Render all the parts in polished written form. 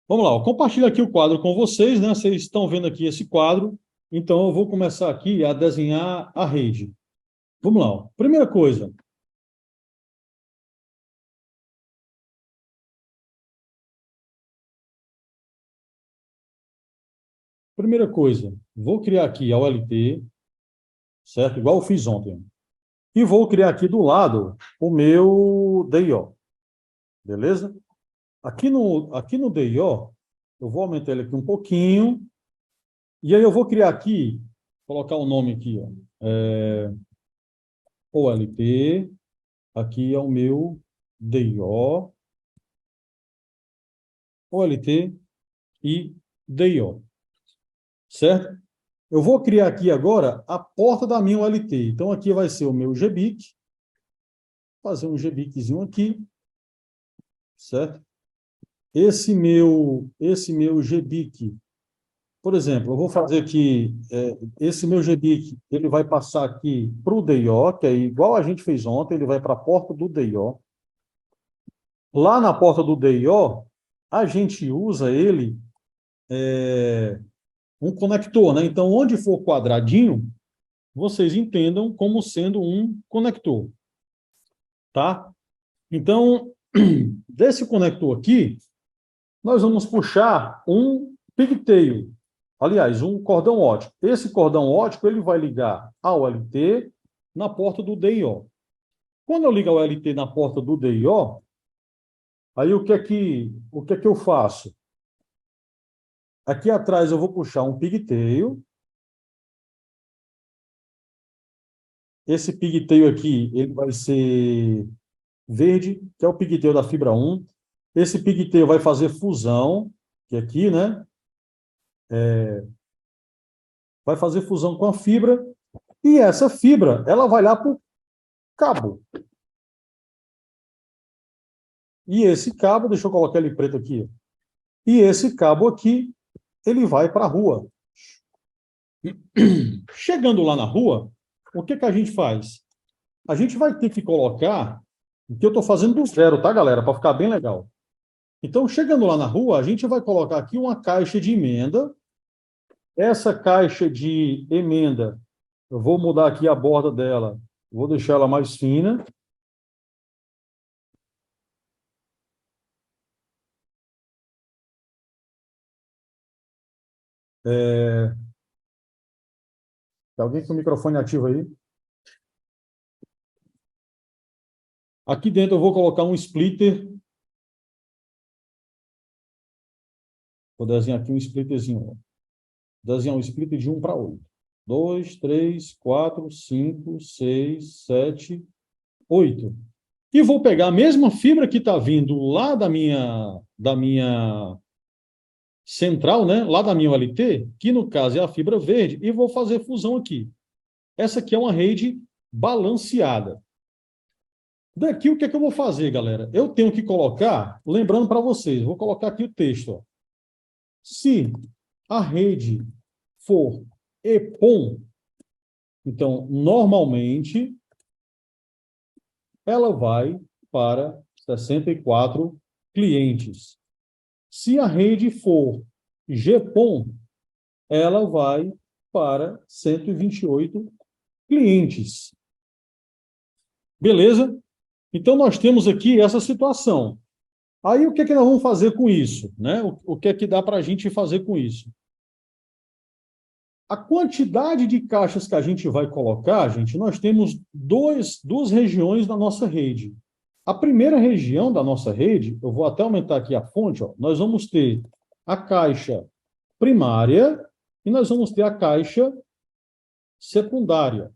Vamos lá, eu compartilho aqui o quadro com vocês, né? Vocês estão vendo aqui esse quadro, então eu vou começar aqui a desenhar a rede. Vamos lá, ó. Primeira coisa, vou criar aqui a OLT, certo? Igual eu fiz ontem. E vou criar aqui do lado o meu DIO, beleza? Aqui no DIO, eu vou aumentar ele aqui um pouquinho, e aí eu vou criar aqui, colocar o nome aqui, ó, OLT, aqui é o meu DIO, OLT e DIO, certo? Eu vou criar aqui agora a porta da minha OLT. Então, aqui vai ser o meu GBIC, fazer um GBICzinho aqui, certo? Esse meu GBIC, por exemplo, eu vou fazer aqui, esse meu GBIC, ele vai passar aqui para o DIO, que é igual a gente fez ontem, ele vai para a porta do DIO. Lá na porta do DIO, a gente usa ele, um conector, né? Então, onde for quadradinho, vocês entendam como sendo um conector, tá? Então, desse conector aqui, nós vamos puxar um pigtail, aliás, um cordão óptico. Esse cordão óptico ele vai ligar ao LT na porta do DIO. Quando eu ligo ao LT na porta do DIO, aí o que é que eu faço? Aqui atrás eu vou puxar um pigtail. Esse pigtail aqui, ele vai ser verde, que é o pigtail da fibra 1. Esse pigtail vai fazer fusão, que aqui, né? Vai fazer fusão com a fibra, e essa fibra, ela vai lá para o cabo. E esse cabo, deixa eu colocar ele preto aqui, e esse cabo aqui, ele vai para a rua. Chegando lá na rua, o que que a gente faz? A gente vai ter que colocar, o que eu estou fazendo do zero, tá, galera? Para ficar bem legal. Então, chegando lá na rua, a gente vai colocar aqui uma caixa de emenda. Essa caixa de emenda, eu vou mudar aqui a borda dela, vou deixar ela mais fina. Tem alguém com o microfone ativo aí? Aqui dentro eu vou colocar um splitter. Vou desenhar aqui um splitterzinho. Desenhar um splitter de 1 para 8. 2, 3, 4, 5, 6, 7, 8. E vou pegar a mesma fibra que está vindo lá da minha central, né? Lá da minha OLT, que no caso é a fibra verde, e vou fazer fusão aqui. Essa aqui é uma rede balanceada. Daqui, o que é que eu vou fazer, galera? Eu tenho que colocar, lembrando para vocês, vou colocar aqui o texto. Ó. Se a rede for EPON, então, normalmente, ela vai para 64 clientes. Se a rede for GPON, ela vai para 128 clientes. Beleza? Então, nós temos aqui essa situação. Aí, o que é que nós vamos fazer com isso? Né? O que é que dá para a gente fazer com isso? A quantidade de caixas que a gente vai colocar, gente, nós temos duas regiões da nossa rede. A primeira região da nossa rede, eu vou até aumentar aqui a fonte, ó, nós vamos ter a caixa primária e nós vamos ter a caixa secundária.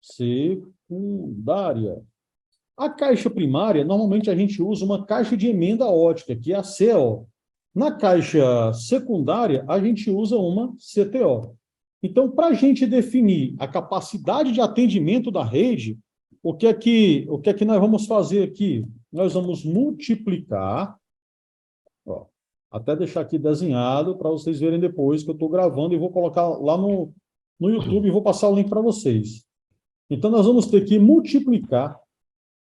Secundária. A caixa primária, normalmente a gente usa uma caixa de emenda ótica, que é a CO. Na caixa secundária, a gente usa uma CTO. Então, para a gente definir a capacidade de atendimento da rede, o que é que nós vamos fazer aqui? Nós vamos multiplicar, ó, até deixar aqui desenhado para vocês verem depois que eu estou gravando e vou colocar lá no YouTube e vou passar o link para vocês. Então, nós vamos ter que multiplicar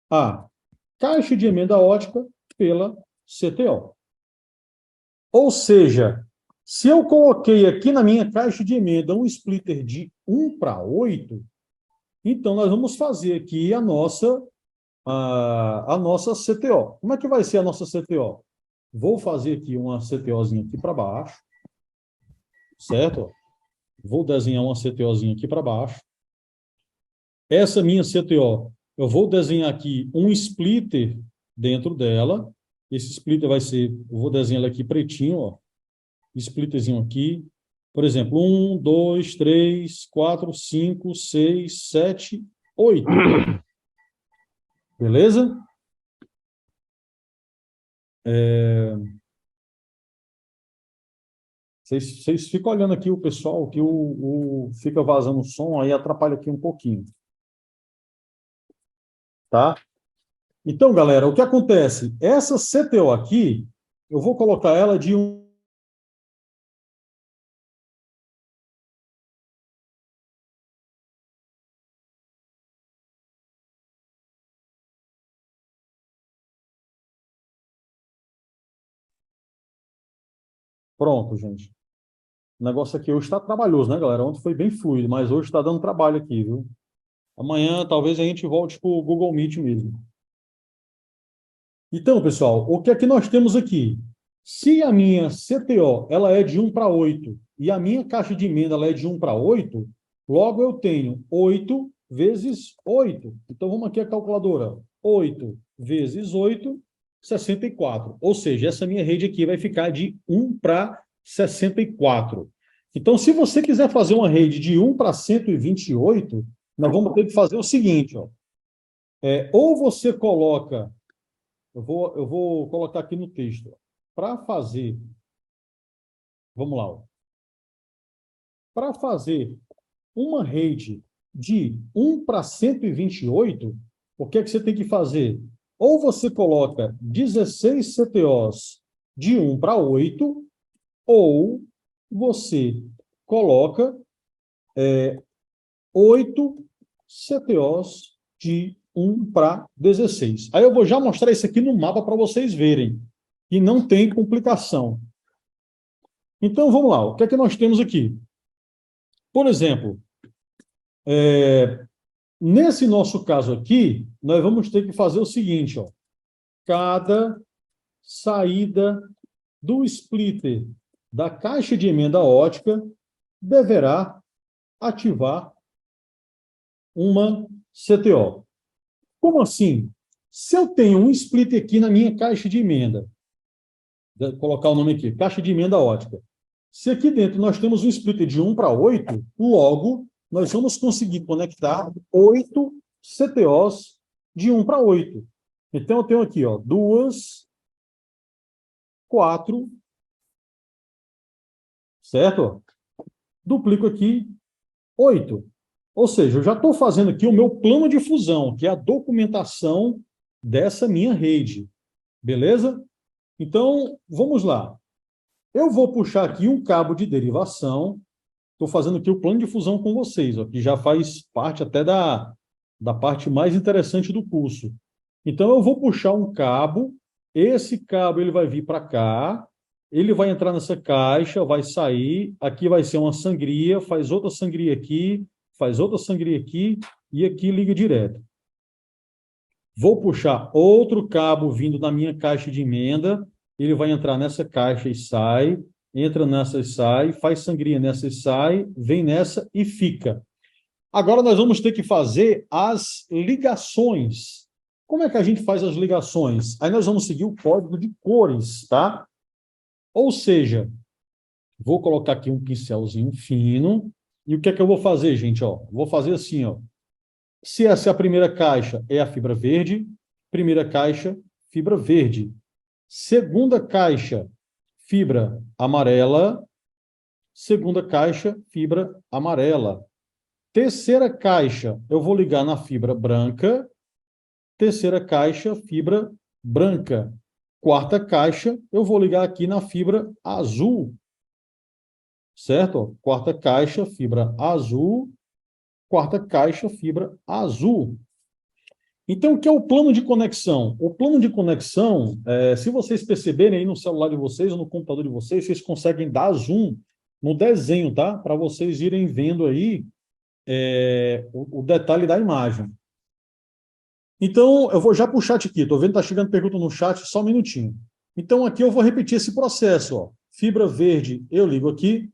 a caixa de emenda ótica pela CTO. Ou seja, se eu coloquei aqui na minha caixa de emenda um splitter de 1 para 8, então nós vamos fazer aqui a nossa CTO. Como é que vai ser a nossa CTO? Vou fazer aqui uma CTOzinha aqui para baixo, certo? Vou desenhar uma CTOzinha aqui para baixo. Essa minha CTO, eu vou desenhar aqui um splitter dentro dela. Esse splitter vai ser, eu vou desenhar ele aqui pretinho, ó. Splitterzinho aqui. Por exemplo, 1, 2, 3, 4, 5, 6, 7, 8. Beleza? Vocês ficam olhando aqui o pessoal, que fica vazando o som, aí atrapalha aqui um pouquinho. Tá? Então, galera, o que acontece? Essa CTO aqui, eu vou colocar ela de um. Pronto, gente. O negócio aqui hoje está trabalhoso, né, galera? Ontem foi bem fluido, mas hoje está dando trabalho aqui, viu? Amanhã talvez a gente volte para o Google Meet mesmo. Então, pessoal, o que é que nós temos aqui? Se a minha CTO ela é de 1 para 8 e a minha caixa de emenda ela é de 1 para 8, logo eu tenho 8 vezes 8. Então, vamos aqui a calculadora. 8 vezes 8, 64. Ou seja, essa minha rede aqui vai ficar de 1 para 64. Então, se você quiser fazer uma rede de 1 para 128, nós vamos ter que fazer o seguinte, ó. Ou você coloca... Eu vou colocar aqui no texto. Para fazer, vamos lá. Para fazer uma rede de 1 para 128, o que é que você tem que fazer? Ou você coloca 16 CTOs de 1 para 8, ou você coloca 8 CTOs de 1 para 16. Aí eu vou já mostrar isso aqui no mapa para vocês verem. E não tem complicação. Então, vamos lá. O que é que nós temos aqui? Por exemplo, nesse nosso caso aqui, nós vamos ter que fazer o seguinte, ó. Cada saída do splitter da caixa de emenda ótica deverá ativar uma CTO. Como assim? Se eu tenho um splitter aqui na minha caixa de emenda, vou colocar o nome aqui, caixa de emenda ótica. Se aqui dentro nós temos um splitter de 1 para 8, logo nós vamos conseguir conectar 8 CTOs de 1 para 8. Então eu tenho aqui, ó, 2, 4, certo? Duplico aqui 8. Ou seja, eu já estou fazendo aqui o meu plano de fusão, que é a documentação dessa minha rede. Beleza? Então, vamos lá. Eu vou puxar aqui um cabo de derivação. Estou fazendo aqui o plano de fusão com vocês, ó, que já faz parte até da parte mais interessante do curso. Então, eu vou puxar um cabo. Esse cabo ele vai vir para cá. Ele vai entrar nessa caixa, vai sair. Aqui vai ser uma sangria, faz outra sangria aqui, faz outra sangria aqui e aqui liga direto. Vou puxar outro cabo vindo da minha caixa de emenda, ele vai entrar nessa caixa e sai, entra nessa e sai, faz sangria nessa e sai, vem nessa e fica. Agora nós vamos ter que fazer as ligações. Como é que a gente faz as ligações? Aí nós vamos seguir o código de cores, tá? Ou seja, vou colocar aqui um pincelzinho fino, e o que é que eu vou fazer, gente? Ó, vou fazer assim, ó. Se essa é a primeira caixa, é a fibra verde. Primeira caixa, fibra verde. Segunda caixa, fibra amarela. Segunda caixa, fibra amarela. Terceira caixa, eu vou ligar na fibra branca. Terceira caixa, fibra branca. Quarta caixa, eu vou ligar aqui na fibra azul. Certo? Quarta caixa, fibra azul. Quarta caixa, fibra azul. Então, o que é o plano de conexão? O plano de conexão, se vocês perceberem aí no celular de vocês ou no computador de vocês, vocês conseguem dar zoom no desenho, tá? Para vocês irem vendo aí o detalhe da imagem. Então, eu vou já para o chat aqui. Estou vendo que está chegando pergunta no chat, só um minutinho. Então, aqui eu vou repetir esse processo. Ó. Fibra verde, eu ligo aqui.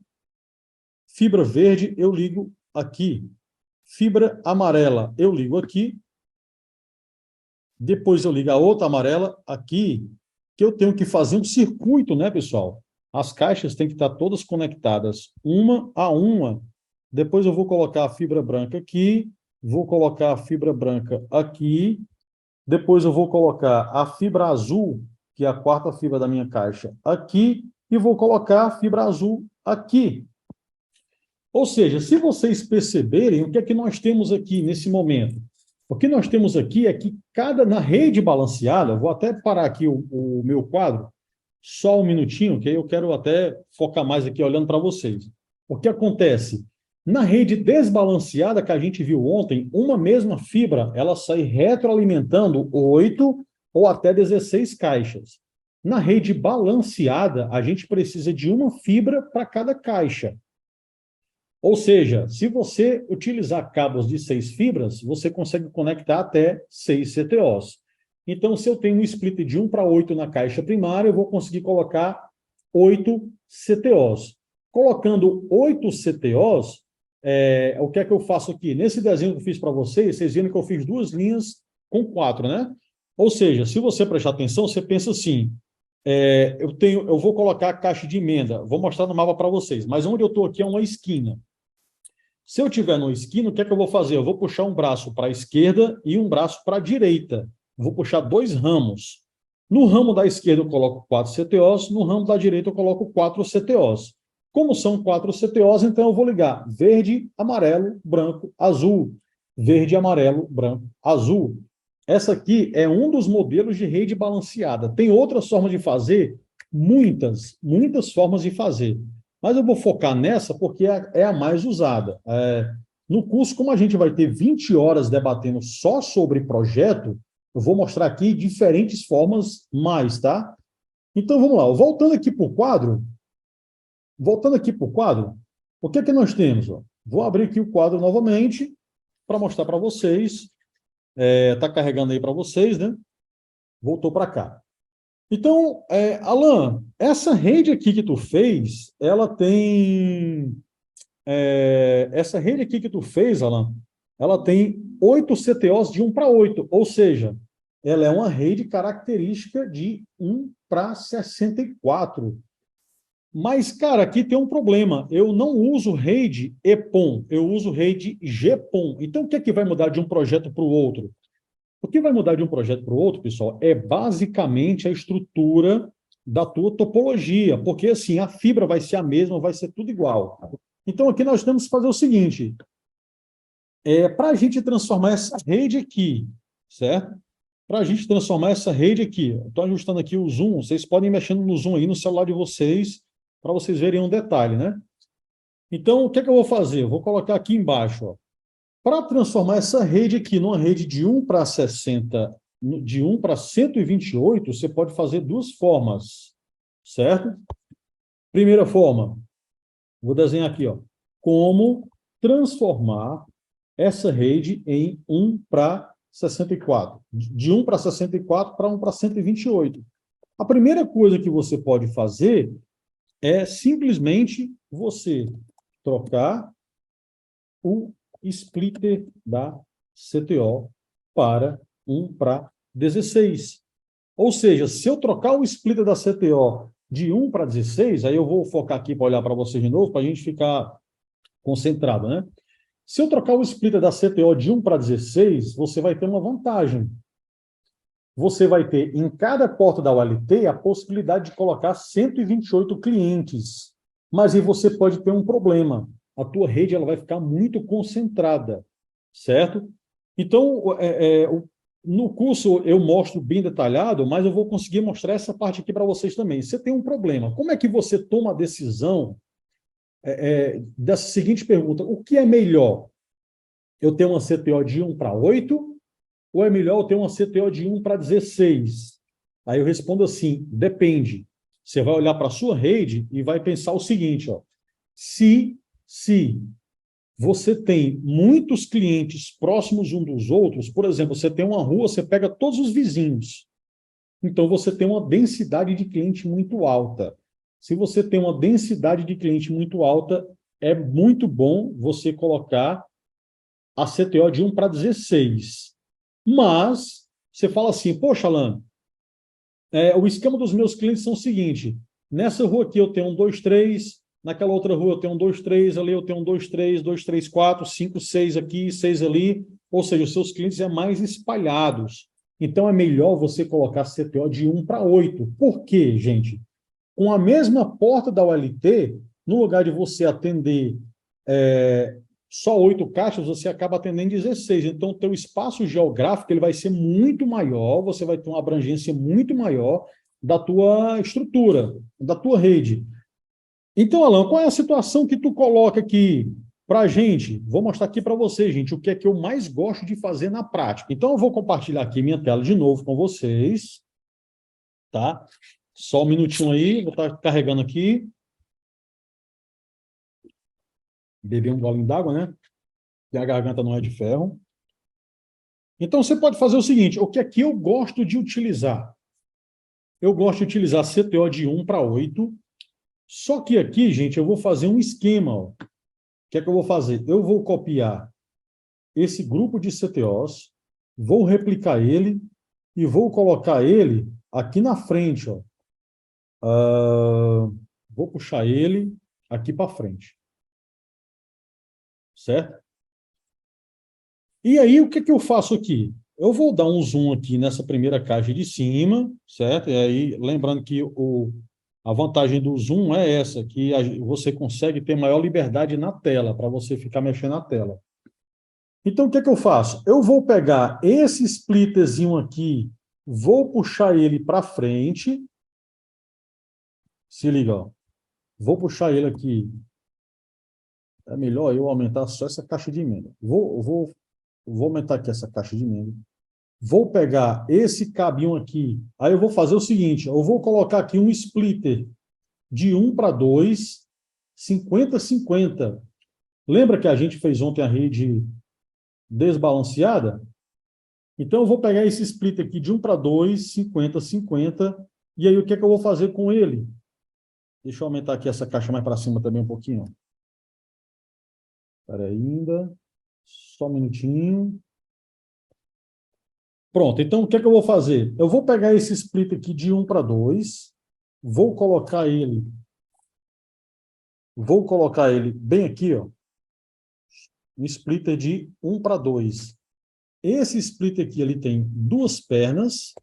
Fibra verde, eu ligo aqui. Fibra amarela, eu ligo aqui. Depois eu ligo a outra amarela aqui, que eu tenho que fazer um circuito, né, pessoal? As caixas têm que estar todas conectadas, uma a uma. Depois eu vou colocar a fibra branca aqui, vou colocar a fibra branca aqui, depois eu vou colocar a fibra azul, que é a quarta fibra da minha caixa, aqui, e vou colocar a fibra azul aqui. Ou seja, se vocês perceberem, o que é que nós temos aqui nesse momento? O que nós temos aqui é que na rede balanceada, vou até parar aqui o meu quadro, só um minutinho, que aí eu quero até focar mais aqui olhando para vocês. O que acontece? Na rede desbalanceada que a gente viu ontem, uma mesma fibra, ela sai retroalimentando 8 ou até 16 caixas. Na rede balanceada, a gente precisa de uma fibra para cada caixa. Ou seja, se você utilizar cabos de 6 fibras, você consegue conectar até 6 CTOs. Então, se eu tenho um split de 1 para 8 na caixa primária, eu vou conseguir colocar 8 CTOs. Colocando 8 CTOs, o que é que eu faço aqui? Nesse desenho que eu fiz para vocês viram que eu fiz 2 linhas com 4, né? Ou seja, se você prestar atenção, você pensa assim, eu vou colocar a caixa de emenda, vou mostrar no mapa para vocês, mas onde eu estou aqui é uma esquina. Se eu estiver numa esquina, o que é que eu vou fazer? Eu vou puxar um braço para a esquerda e um braço para a direita. Vou puxar 2 ramos. No ramo da esquerda eu coloco 4 CTOs, no ramo da direita eu coloco 4 CTOs. Como são 4 CTOs, então eu vou ligar verde, amarelo, branco, azul. Verde, amarelo, branco, azul. Essa aqui é um dos modelos de rede balanceada. Tem outras formas de fazer? Muitas formas de fazer. Mas eu vou focar nessa porque é a mais usada. No curso, como a gente vai ter 20 horas debatendo só sobre projeto, eu vou mostrar aqui diferentes formas mais, tá? Então, vamos lá. Voltando aqui para o quadro, o que é que nós temos? Ó? Vou abrir aqui o quadro novamente para mostrar para vocês. Está carregando aí para vocês, né? Voltou para cá. Então, Alan, essa rede aqui que tu fez, ela tem... essa rede aqui que tu fez, Alan, ela tem 8 CTOs de 1 para 8, ou seja, ela é uma rede característica de 1 para 64. Mas, cara, aqui tem um problema. Eu não uso rede EPON, eu uso rede GPON. Então, o que é que vai mudar de um projeto para o outro? O que vai mudar de um projeto para o outro, pessoal, é basicamente a estrutura da tua topologia, porque assim, a fibra vai ser a mesma, vai ser tudo igual. Então, aqui nós temos que fazer o seguinte, para a gente transformar essa rede aqui, certo? Para a gente transformar essa rede aqui, estou ajustando aqui o zoom, vocês podem ir mexendo no zoom aí no celular de vocês, para vocês verem um detalhe, né? Então, o que é que eu vou fazer? Eu vou colocar aqui embaixo, ó. Para transformar essa rede aqui numa rede de 1 para 60, de 1 para 128, você pode fazer 2 formas, certo? Primeira forma, vou desenhar aqui, ó, como transformar essa rede em 1 para 64. De 1 para 64 para 1 para 128. A primeira coisa que você pode fazer é simplesmente você trocar o splitter da CTO para 1 para 16. Ou seja, se eu trocar o splitter da CTO de 1 para 16, aí eu vou focar aqui para olhar para vocês de novo, para a gente ficar concentrado, né? Se eu trocar o splitter da CTO de 1 para 16, você vai ter uma vantagem. Você vai ter em cada porta da OLT a possibilidade de colocar 128 clientes. Mas aí você pode ter um problema. A tua rede ela vai ficar muito concentrada, certo? Então, no curso eu mostro bem detalhado, mas eu vou conseguir mostrar essa parte aqui para vocês também. Você tem um problema. Como é que você toma a decisão dessa seguinte pergunta? O que é melhor? Eu ter uma CTO de 1 para 8 ou é melhor eu ter uma CTO de 1 para 16? Aí eu respondo assim, depende. Você vai olhar para a sua rede e vai pensar o seguinte, ó, se você tem muitos clientes próximos um dos outros, por exemplo, você tem uma rua, você pega todos os vizinhos, então você tem uma densidade de cliente muito alta. Se você tem uma densidade de cliente muito alta, é muito bom você colocar a CTO de 1 para 16. Mas você fala assim, poxa, Alan, o esquema dos meus clientes são o seguinte, nessa rua aqui eu tenho um 2, 3, naquela outra rua eu tenho um 2, 3, ali eu tenho um 2, 3, 2, 3, 4, 5, 6 aqui, 6 ali, ou seja, os seus clientes é mais espalhados. Então é melhor você colocar CTO de 1 para 8. Por quê, gente? Com a mesma porta da OLT, no lugar de você atender só 8 caixas, você acaba atendendo 16. Então, o teu espaço geográfico ele vai ser muito maior, você vai ter uma abrangência muito maior da tua estrutura, da tua rede. Então, Alan, qual é a situação que tu coloca aqui para a gente? Vou mostrar aqui para você, gente, o que é que eu mais gosto de fazer na prática. Então, eu vou compartilhar aqui minha tela de novo com vocês, tá? Só um minutinho aí, vou estar carregando aqui. Beber um golinho d'água, né? Que a garganta não é de ferro. Então, você pode fazer o seguinte, o que é que eu gosto de utilizar? Eu gosto de utilizar CTO de 1 para 8, só que aqui, gente, eu vou fazer um esquema. Ó. O que é que eu vou fazer? Eu vou copiar esse grupo de CTOs, vou replicar ele e vou colocar ele aqui na frente. Ó. Vou puxar ele aqui para frente. Certo? E aí, o que é que eu faço aqui? Eu vou dar um zoom aqui nessa primeira caixa de cima, certo? E aí, lembrando que a vantagem do zoom é essa, que você consegue ter maior liberdade na tela, para você ficar mexendo na tela. Então, o que é que eu faço? Eu vou pegar esse splitterzinho aqui, vou puxar ele para frente. Se liga, ó. Vou puxar ele aqui. É melhor eu aumentar só essa caixa de emenda. Vou aumentar aqui essa caixa de emenda. Vou pegar esse cabinho aqui. Aí eu vou fazer o seguinte, eu vou colocar aqui um splitter de 1 para 2, 50, 50. Lembra que a gente fez ontem a rede desbalanceada? Então eu vou pegar esse splitter aqui de 1 para 2, 50, 50. E aí o que é que eu vou fazer com ele? Deixa eu aumentar aqui essa caixa mais para cima também um pouquinho. Espera ainda. Só um minutinho. Pronto, então o que é que eu vou fazer? Eu vou pegar esse split aqui de 1 para 2, vou colocar ele bem aqui, ó, um splitter de 1 para 2. Esse splitter aqui ele tem duas pernas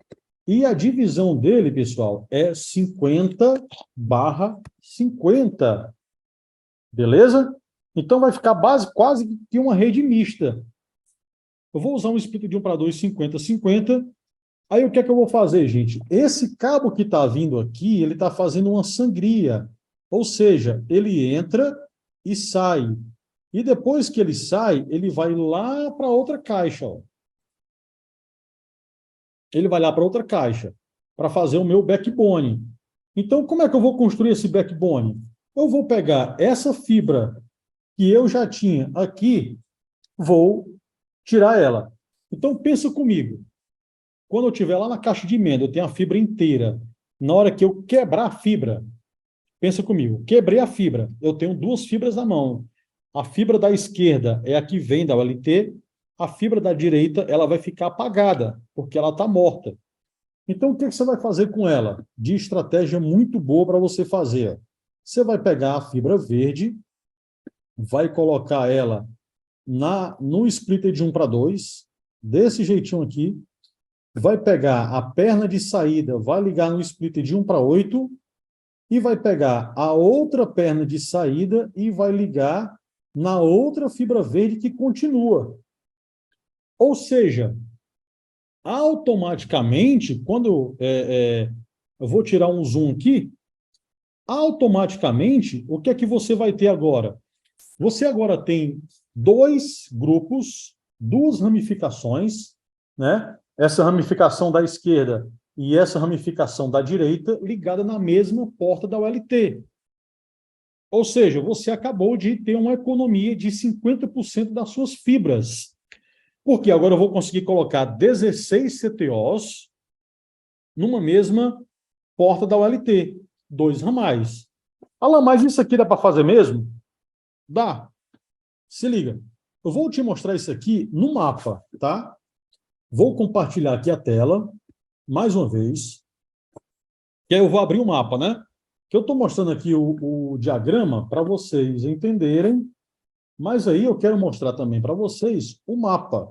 e a divisão dele, pessoal, é 50/50. Beleza? Então vai ficar quase que uma rede mista. Eu vou usar um splitter de 1 para 2, 50, 50. Aí o que é que eu vou fazer, gente? Esse cabo que está vindo aqui, ele está fazendo uma sangria. Ou seja, ele entra e sai. E depois que ele sai, ele vai lá para outra caixa. Ó. Ele vai lá para outra caixa para fazer o meu backbone. Então, como é que eu vou construir esse backbone? Eu vou pegar essa fibra que eu já tinha aqui, vou tirar ela. Então, pensa comigo. Quando eu estiver lá na caixa de emenda, eu tenho a fibra inteira. Na hora que eu quebrar a fibra, pensa comigo, quebrei a fibra, eu tenho duas fibras na mão. A fibra da esquerda é a que vem da OLT, a fibra da direita ela vai ficar apagada, porque ela está morta. Então, o que você vai fazer com ela? De estratégia muito boa para você fazer. Você vai pegar a fibra verde, vai colocar ela no splitter de 1 para 2, desse jeitinho aqui, vai pegar a perna de saída, vai ligar no splitter de 1 para 8 e vai pegar a outra perna de saída e vai ligar na outra fibra verde que continua. Ou seja, automaticamente, quando eu vou tirar um zoom aqui, automaticamente, o que é que você vai ter agora? Você agora tem dois grupos, duas ramificações, né? Essa ramificação da esquerda e essa ramificação da direita ligada na mesma porta da ULT. Ou seja, você acabou de ter uma economia de 50% das suas fibras. Porque agora eu vou conseguir colocar 16 CTOs numa mesma porta da ULT, 2 ramais. Alan, mas isso aqui dá para fazer mesmo? Dá. Se liga. Eu vou te mostrar isso aqui no mapa, tá? Vou compartilhar aqui a tela, mais uma vez. Que aí eu vou abrir o mapa, né? Que eu estou mostrando aqui o diagrama para vocês entenderem, mas aí eu quero mostrar também para vocês o mapa.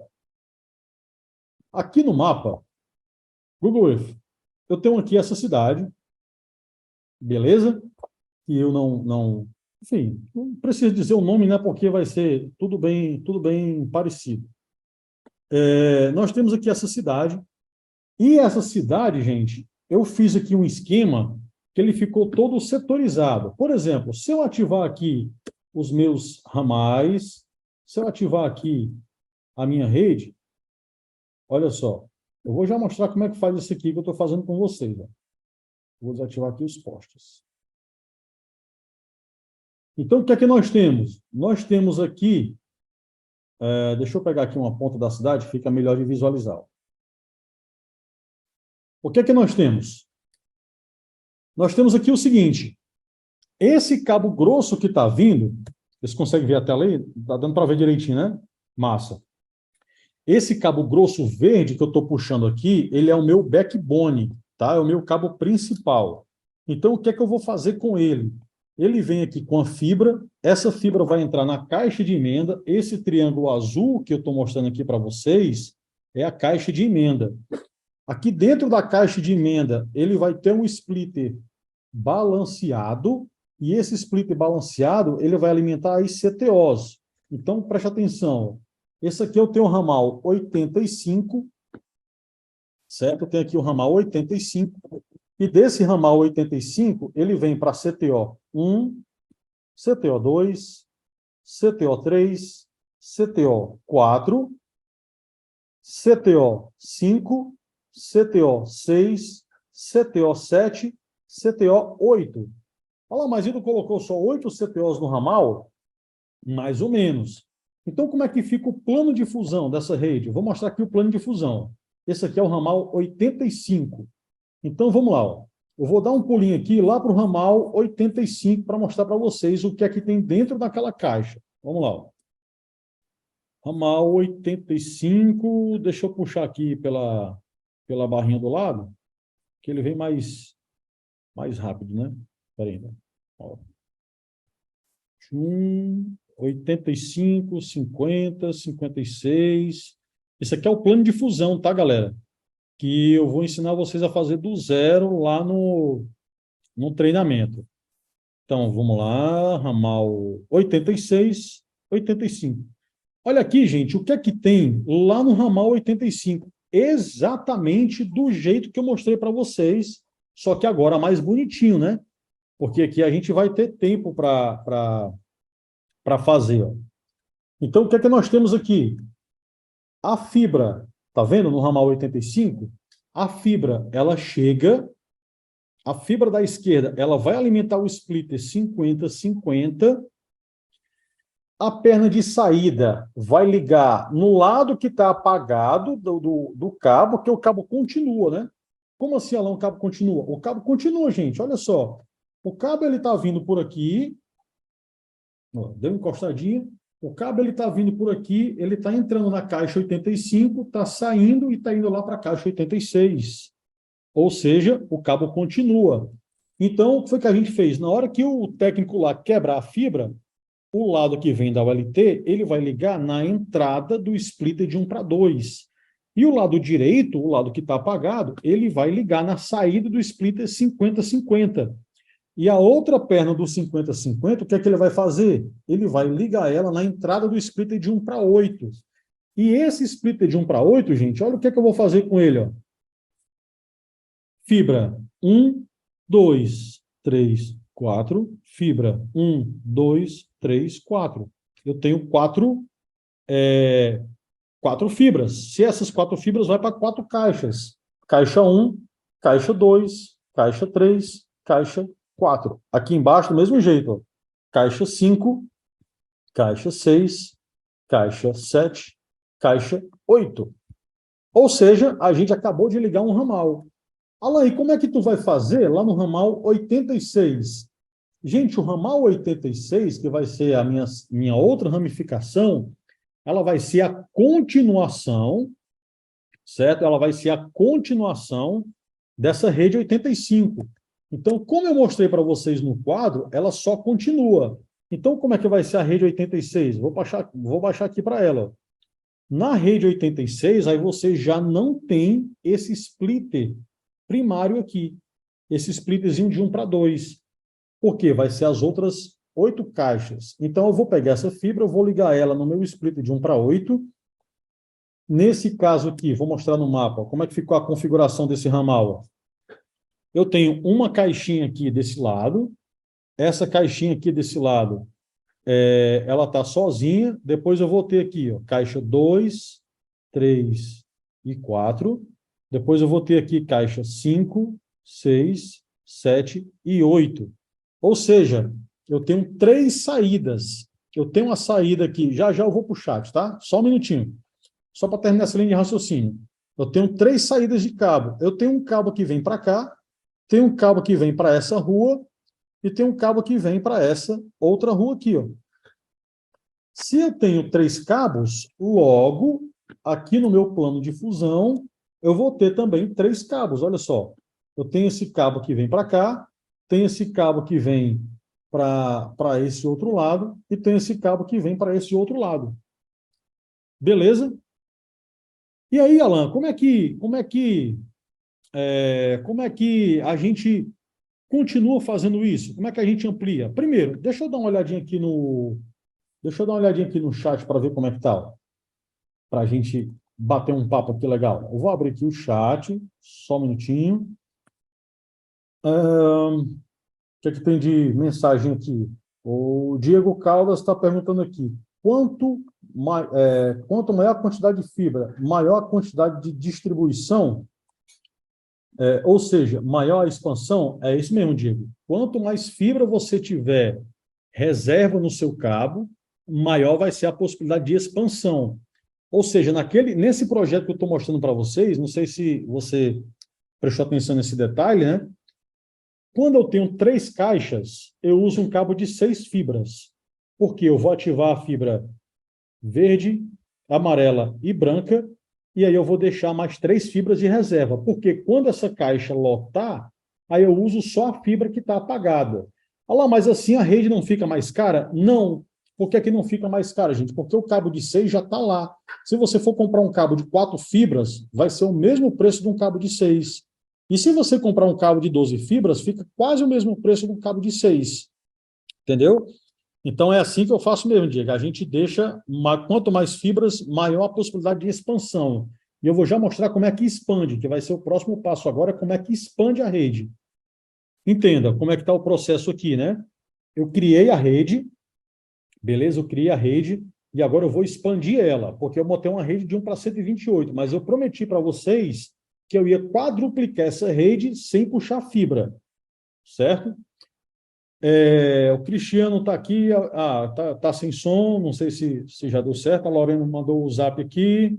Aqui no mapa, Google Earth, eu tenho aqui essa cidade, beleza? Que eu enfim, não preciso dizer o nome, né? Porque vai ser tudo bem parecido. Nós temos aqui essa cidade, e essa cidade, gente, eu fiz aqui um esquema que ele ficou todo setorizado. Por exemplo, se eu ativar aqui os meus ramais, se eu ativar aqui a minha rede, olha só, eu vou já mostrar como é que faz isso aqui que eu estou fazendo com vocês. Ó. Vou desativar aqui os postes. Então, o que é que nós temos? Nós temos aqui, deixa eu pegar aqui uma ponta da cidade, fica melhor de visualizar. O que é que nós temos? Nós temos aqui o seguinte, esse cabo grosso que está vindo, vocês conseguem ver a tela aí? Está dando para ver direitinho, né? Massa. Esse cabo grosso verde que eu estou puxando aqui, ele é o meu backbone, tá? É o meu cabo principal. Então, o que é que eu vou fazer com ele? Ele vem aqui com a fibra, essa fibra vai entrar na caixa de emenda, esse triângulo azul que eu estou mostrando aqui para vocês é a caixa de emenda. Aqui dentro da caixa de emenda, ele vai ter um splitter balanceado, e esse splitter balanceado, ele vai alimentar as CTOs. Então, preste atenção. Esse aqui eu tenho o ramal 85, certo? Eu tenho aqui o ramal 85, e desse ramal 85, ele vem para CTO 1, CTO 2, CTO 3, CTO 4, CTO 5, CTO 6, CTO 7, CTO 8. Olha, mas ele colocou só 8 CTOs no ramal? Mais ou menos. Então, como é que fica o plano de fusão dessa rede? Eu vou mostrar aqui o plano de fusão. Esse aqui é o ramal 85. Então, vamos lá. Ó. Eu vou dar um pulinho aqui lá para o ramal 85 para mostrar para vocês o que é que tem dentro daquela caixa. Vamos lá. Ó. Ramal 85, deixa eu puxar aqui pela barrinha do lado, que ele vem mais rápido, né? Espera aí. Né? Ó. 85, 50, 56. Esse aqui é o plano de fusão, tá, galera? Que eu vou ensinar vocês a fazer do zero lá no treinamento. Então, vamos lá, ramal 86, 85. Olha aqui, gente, o que é que tem lá no ramal 85? Exatamente do jeito que eu mostrei para vocês, só que agora mais bonitinho, né? Porque aqui a gente vai ter tempo para fazer. Ó. Então, o que é que nós temos aqui? A fibra, tá vendo no ramal 85? A fibra, ela chega, a fibra da esquerda, ela vai alimentar o splitter 50-50, a perna de saída vai ligar no lado que está apagado do cabo, que o cabo continua, né? Como assim, Alan, o cabo continua? O cabo continua, gente, olha só. O cabo ele está vindo por aqui, ó, deu uma encostadinha, o cabo ele está vindo por aqui, ele está entrando na caixa 85, está saindo e está indo lá para a caixa 86. Ou seja, o cabo continua. Então, o que foi que a gente fez? Na hora que o técnico lá quebrar a fibra, o lado que vem da ULT, ele vai ligar na entrada do splitter de 1 para 2. E o lado direito, o lado que está apagado, ele vai ligar na saída do splitter 50-50. E a outra perna do 50-50, o que é que ele vai fazer? Ele vai ligar ela na entrada do splitter de 1 para 8. E esse splitter de 1 para 8, gente, olha o que é que eu vou fazer com ele. Ó. Fibra 1, 2, 3, 4. Fibra 1, 2, 3, 4. Eu tenho 4 4 fibras. Se essas 4 fibras vai para 4 caixas. Caixa 1, caixa 2, caixa 3, caixa 4. Aqui embaixo, do mesmo jeito. Ó. Caixa 5, caixa 6, caixa 7, caixa 8. Ou seja, a gente acabou de ligar um ramal. Alan, e como é que tu vai fazer lá no ramal 86? Gente, o ramal 86, que vai ser a minha outra ramificação, ela vai ser a continuação, certo? Ela vai ser a continuação dessa rede 85. Então, como eu mostrei para vocês no quadro, ela só continua. Então, como é que vai ser a rede 86? Vou baixar aqui para ela. Na rede 86, aí você já não tem esse splitter primário aqui, esse splitterzinho de 1 para 2. Por quê? Vai ser as outras 8 caixas. Então, eu vou pegar essa fibra, eu vou ligar ela no meu splitter de 1 para 8. Nesse caso aqui, vou mostrar no mapa, como é que ficou a configuração desse ramal. Eu tenho uma caixinha aqui desse lado, essa caixinha aqui desse lado, ela está sozinha, depois eu vou ter aqui, ó, caixa 2, 3 e 4, depois eu vou ter aqui caixa 5, 6, 7 e 8. Ou seja, eu tenho 3 saídas. Eu tenho uma saída aqui, já já eu vou para o chat, tá? Só um minutinho. Só para terminar essa linha de raciocínio. Eu tenho 3 saídas de cabo. Eu tenho um cabo que vem para cá, tem um cabo que vem para essa rua e tem um cabo que vem para essa outra rua aqui, ó. Se eu tenho 3 cabos, logo, aqui no meu plano de fusão, eu vou ter também 3 cabos. Olha só, eu tenho esse cabo que vem para cá, tem esse cabo que vem para esse outro lado e tem esse cabo que vem para esse outro lado. Beleza? E aí, Alan, como é que a gente continua fazendo isso? Como é que a gente amplia? Primeiro, deixa eu dar uma olhadinha aqui no chat para ver como é que tá, para a gente bater um papo aqui legal. Eu vou abrir aqui o chat, só um minutinho. O que é que tem de mensagem aqui? O Diego Caldas está perguntando aqui, quanto maior a quantidade de fibra, maior a quantidade de distribuição, ou seja, maior a expansão? É isso mesmo, Diego. Quanto mais fibra você tiver reserva no seu cabo, maior vai ser a possibilidade de expansão. Ou seja, nesse projeto que eu estou mostrando para vocês, não sei se você prestou atenção nesse detalhe, né? Quando eu tenho 3 caixas, eu uso um cabo de 6 fibras, porque eu vou ativar a fibra verde, amarela e branca, e aí eu vou deixar mais 3 fibras de reserva, porque quando essa caixa lotar, aí eu uso só a fibra que está apagada. Olha lá, mas assim a rede não fica mais cara? Não. Por que não fica mais cara, gente? Porque o cabo de 6 já está lá. Se você for comprar um cabo de 4 fibras, vai ser o mesmo preço de um cabo de 6. E se você comprar um cabo de 12 fibras, fica quase o mesmo preço de um cabo de 6. Entendeu? Então, é assim que eu faço mesmo, Diego. A gente deixa, quanto mais fibras, maior a possibilidade de expansão. E eu vou já mostrar como é que expande, que vai ser o próximo passo agora, como é que expande a rede. Entenda como é que está o processo aqui, né? Eu criei a rede, beleza? Eu criei a rede, e agora eu vou expandir ela, porque eu botei uma rede de 1 para 128, mas eu prometi para vocês que eu ia quadruplicar essa rede sem puxar fibra, certo? O Cristiano está aqui, tá sem som, não sei se já deu certo, a Lorena mandou o zap aqui.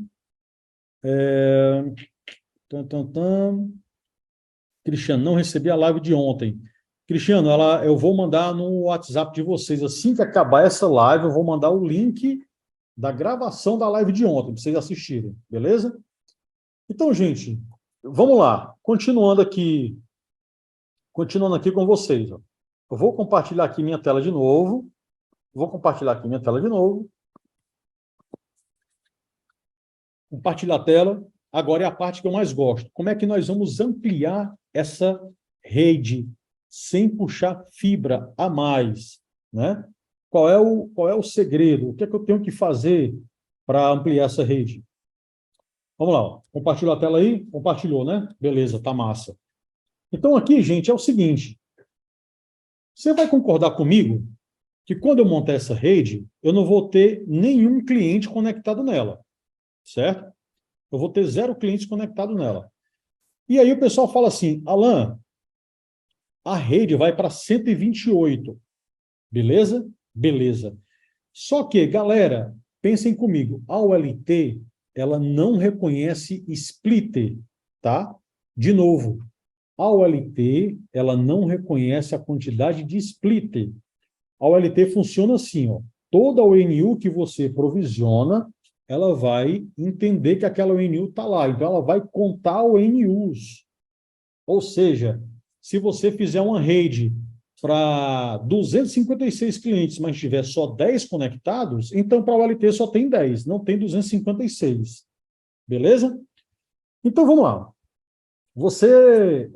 Cristiano, não recebi a live de ontem. Cristiano, eu vou mandar no WhatsApp de vocês, assim que acabar essa live, eu vou mandar o link da gravação da live de ontem, para vocês assistirem, beleza? Então, gente, vamos lá, continuando aqui com vocês, ó. Eu vou compartilhar aqui minha tela de novo. Compartilhar a tela. Agora é a parte que eu mais gosto. Como é que nós vamos ampliar essa rede sem puxar fibra a mais, né? Qual é o segredo? O que é que eu tenho que fazer para ampliar essa rede? Vamos lá, ó. Compartilhou a tela aí? Compartilhou, né? Beleza, tá massa. Então aqui, gente, é o seguinte. Você vai concordar comigo que quando eu montar essa rede, eu não vou ter nenhum cliente conectado nela, certo? Eu vou ter 0 clientes conectados nela. E aí o pessoal fala assim, Alan, a rede vai para 128, beleza? Beleza. Só que, galera, pensem comigo, a OLT, ela não reconhece splitter, tá? De novo, a OLT, ela não reconhece a quantidade de splitter. A OLT funciona assim, ó. Toda ONU que você provisiona, ela vai entender que aquela ONU está lá. Então, ela vai contar ONUs. Ou seja, se você fizer uma rede para 256 clientes, mas tiver só 10 conectados, então para a OLT só tem 10, não tem 256. Beleza? Então, vamos lá. Você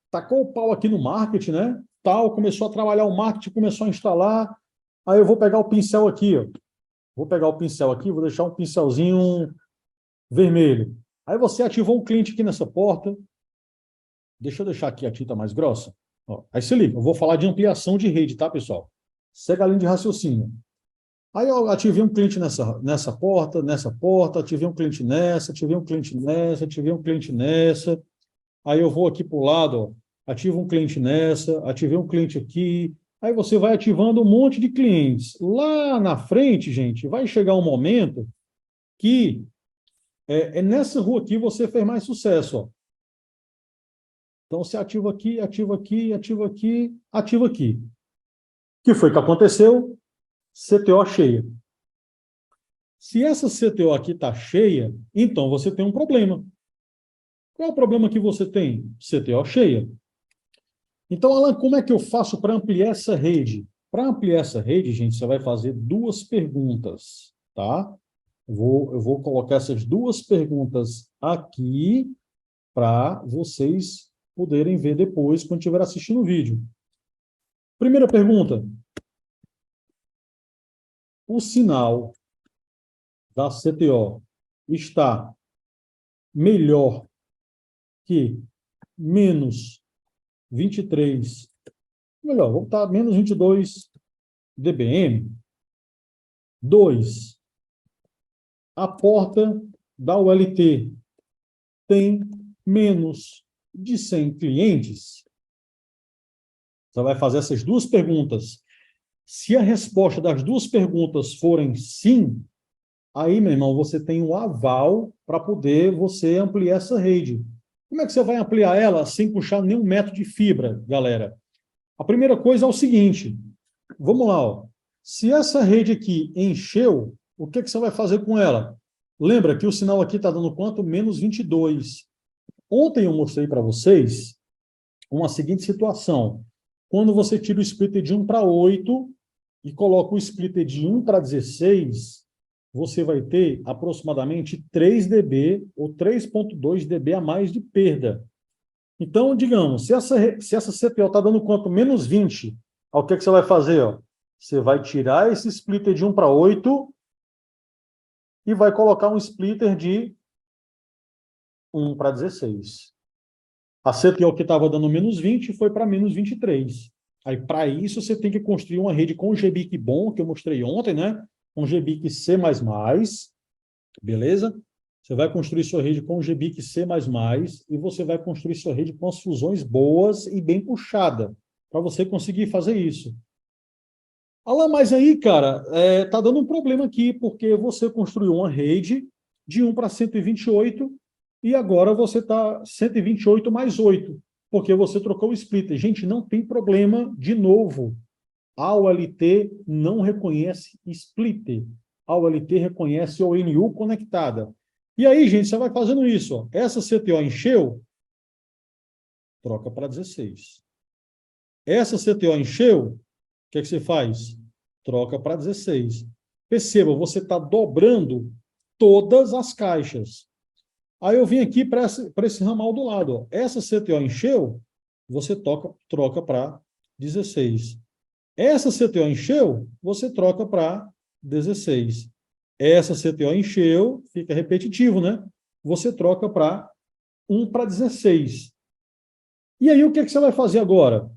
tacou o pau aqui no marketing, né? Tal, começou a trabalhar o marketing, começou a instalar. Aí eu vou pegar o pincel aqui, ó. Vou pegar o pincel aqui, vou deixar um pincelzinho vermelho. Aí você ativou um cliente aqui nessa porta. Deixa eu deixar aqui a tinta mais grossa. Ó, aí se liga, eu vou falar de ampliação de rede, tá, pessoal? Segue a linha de raciocínio. Aí eu ativei um cliente nessa porta, ativei um cliente nessa, ativei um cliente nessa, ativei um cliente nessa. Aí eu vou aqui para o lado, ó, ativo um cliente nessa, ativei um cliente aqui. Aí você vai ativando um monte de clientes. Lá na frente, gente, vai chegar um momento que nessa rua aqui você fez mais sucesso, ó. Então, você ativa aqui, ativa aqui, ativa aqui, ativa aqui. O que foi que aconteceu? CTO cheia. Se essa CTO aqui está cheia, então você tem um problema. Qual é o problema que você tem? CTO cheia. Então, Alan, como é que eu faço para ampliar essa rede? Para ampliar essa rede, gente, você vai fazer 2 perguntas, tá? Eu vou colocar essas 2 perguntas aqui para vocês poderem ver depois, quando estiver assistindo o vídeo. Primeira pergunta. O sinal da CTO está melhor que menos 23, melhor, vou botar menos 22 dBm. 2. A porta da ULT tem menos de 100 clientes. Você vai fazer essas 2 perguntas. Se a resposta das 2 perguntas forem sim, aí, meu irmão, você tem um aval para poder você ampliar essa rede. Como é que você vai ampliar ela sem puxar nenhum metro de fibra, galera? A primeira coisa é o seguinte, vamos lá, ó. Se essa rede aqui encheu, o que você vai fazer com ela? Lembra que o sinal aqui está dando quanto? Menos 22. Ontem eu mostrei para vocês uma seguinte situação. Quando você tira o splitter de 1 para 8 e coloca o splitter de 1 para 16, você vai ter aproximadamente 3 dB ou 3,2 dB a mais de perda. Então, digamos, se essa CPO está dando quanto? Menos 20. O que você vai fazer? Ó? Você vai tirar esse splitter de 1 para 8 e vai colocar um splitter de 1 para 16. A CPO que estava dando menos 20 foi para menos 23. Aí, para isso, você tem que construir uma rede com GBIC bom, que eu mostrei ontem, né? Com GBIC C++, beleza? Você vai construir sua rede com GBIC C++ e você vai construir sua rede com as fusões boas e bem puxada, para você conseguir fazer isso. Alan, mas aí, cara, tá dando um problema aqui, porque você construiu uma rede de 1 para 128 e agora você está 128 mais 8, porque você trocou o splitter. Gente, não tem problema, de novo. A ULT não reconhece splitter. A ULT reconhece ONU conectada. E aí, gente, você vai fazendo isso. Ó. Essa CTO encheu, troca para 16. Essa CTO encheu, o que você faz? Troca para 16. Perceba, você está dobrando todas as caixas. Aí eu vim aqui para esse ramal do lado. Ó. Essa CTO encheu, você troca para 16. Essa CTO encheu, você troca para 16. Essa CTO encheu, fica repetitivo, né? Você troca para 1 para 16. E aí, o que você vai fazer agora?